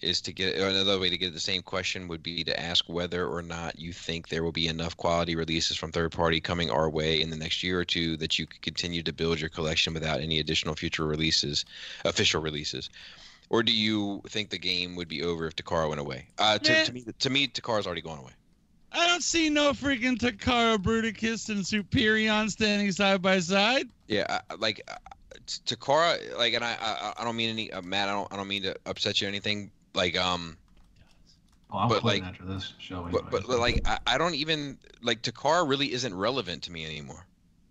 get the same question would be to ask whether or not you think there will be enough quality releases from third party coming our way in the next year or two that you could continue to build your collection without any additional future official releases. Or do you think the game would be over if Takara went away? To me, Takara's already gone away. I don't see no freaking Takara, Bruticus, and Superion standing side by side. Yeah, Takara, and I don't mean any Matt. I don't mean to upset you or anything. I'm quitting after this show. Anyway. But I don't even Takara really isn't relevant to me anymore.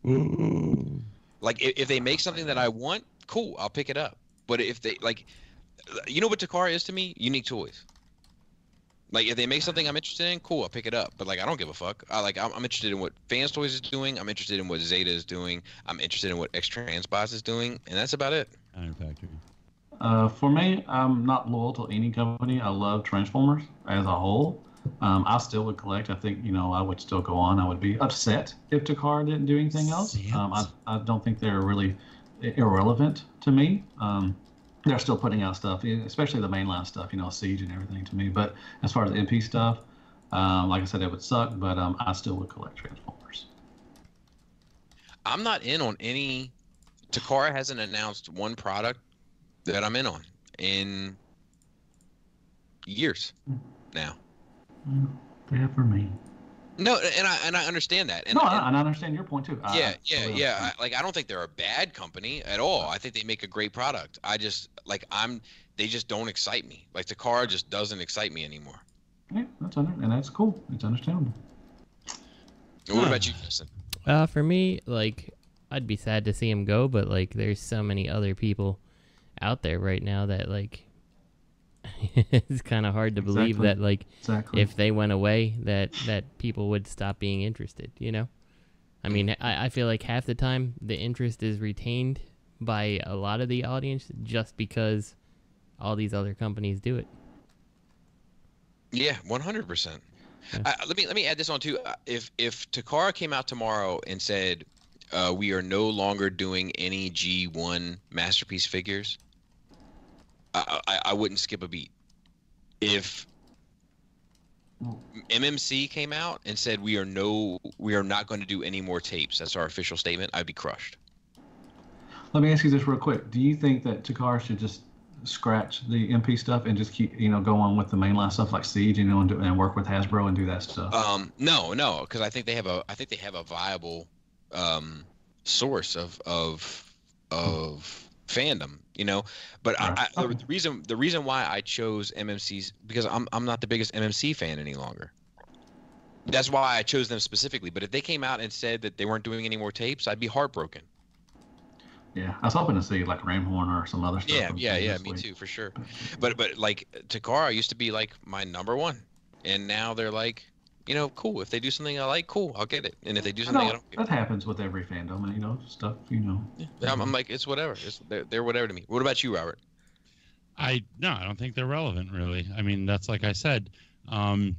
Ooh. Like if they make something that I want, cool, I'll pick it up. But if they you know what Takara is to me? Unique toys. Like if they make something I'm interested in, cool, I'll pick it up. But I don't give a fuck. I'm interested in what Fans Toys is doing. I'm interested in what Zeta is doing. I'm interested in what X Transbots is doing, and that's about it. Iron Factory. For me, I'm not loyal to any company. I love Transformers as a whole. I still would collect. I think I would still go on. I would be upset if Takara didn't do anything else. I don't think they're really irrelevant to me. They're still putting out stuff, especially the mainline stuff, Siege and everything to me. But as far as the MP stuff, like I said, it would suck, but I still would collect Transformers. I'm not in on any. Takara hasn't announced one product that I'm in on in years now. Yeah, for me. No, and I understand that. And I understand your point too. Yeah. I don't think they're a bad company at all. I think they make a great product. I just they just don't excite me. Like Takara just doesn't excite me anymore. Yeah, that's cool. It's understandable. What about you, Justin? For me, like, I'd be sad to see him go, but like, there's so many other people out there right now that like, it's kind of hard to believe that like, if they went away, that people would stop being interested. You know, I mean, I feel like half the time the interest is retained by a lot of the audience just because all these other companies do it. Yeah, 100%. Let me add this on too. If Takara came out tomorrow and said we are no longer doing any G1 masterpiece figures, I wouldn't skip a beat. If MMC came out and said we are not going to do any more tapes, that's our official statement, I'd be crushed. Let me ask you this real quick. Do you think that Takara should just scratch the MP stuff and just keep, go on with the mainline stuff like Siege, and work with Hasbro and do that stuff? No, because I think they have a viable source of fandom, But right. The reason why I chose MMC's because I'm not the biggest MMC fan any longer. That's why I chose them specifically. But if they came out and said that they weren't doing any more tapes, I'd be heartbroken. Yeah, I was hoping to see like Ramhorn or some other stuff. Yeah, me too, for sure. But like Takara used to be like my number one, and now they're like, cool. If they do something I like, cool, I'll get it. And if they do something I don't get that happens with every fandom, stuff, Yeah, I'm like, it's whatever. They're whatever to me. What about you, Robert? I don't think they're relevant, really. I mean, that's like I said. I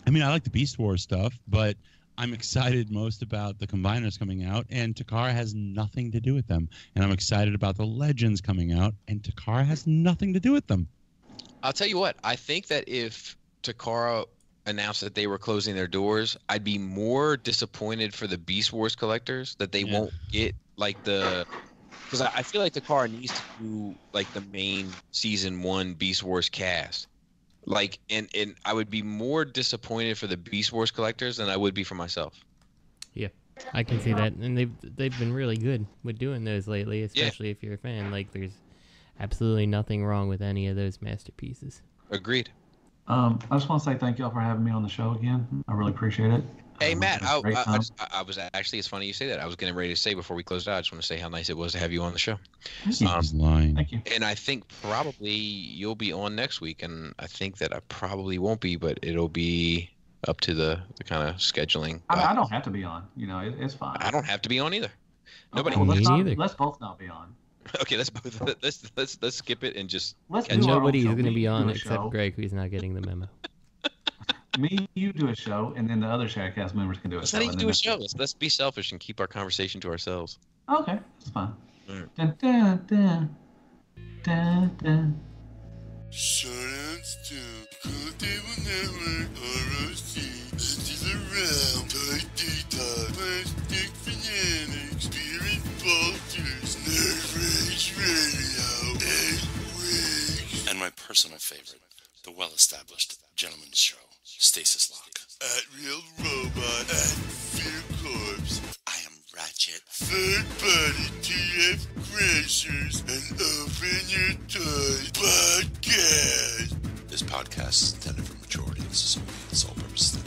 like the Beast Wars stuff, but I'm excited most about the Combiners coming out, and Takara has nothing to do with them. And I'm excited about the Legends coming out, and Takara has nothing to do with them. I'll tell you what. I think that if Takara announced that they were closing their doors, I'd be more disappointed for the Beast Wars collectors that they won't get like the... Because I feel like Takara needs to do like the main season 1 Beast Wars cast. Like, and I would be more disappointed for the Beast Wars collectors than I would be for myself. Yeah, I can see that, and they've been really good with doing those lately, especially if you're a fan. Like, there's absolutely nothing wrong with any of those masterpieces. Agreed. I just want to say thank y'all for having me on the show again. I really appreciate it. Hey, Matt, I was actually, it's funny you say that. I was getting ready to say before we closed out, I just want to say how nice it was to have you on the show. He's lying. Thank you. And I think probably you'll be on next week, and I think that I probably won't be, but it'll be up to the kind of scheduling. I don't have to be on. It's fine. I don't have to be on either. Nobody. Either. Let's both not be on. Okay, let's skip it and just. Nobody's going to be on except Greg, who's not getting the memo. Me, you do a show, and then the other Shattercast members can do a show. Let's not even do a show. Let's be selfish and keep our conversation to ourselves. Okay, that's fine. Right. Dun, dun, dun, dun, dun. Shardouts to Cool Table Network, ROC, Legends Around, Toy Detox, Plastic Fanatics, Spirit Vultures, Nerf Rage Radio, 8 Weeks. And my personal favorite, the well-established Gentleman's Show, Stasis Lock. At Real Robot, at Fear Corpse. I am Ratchet. Third Party TF Crashers and Open Your Toys Podcast. This podcast is intended for mature audiences only. Its sole purpose is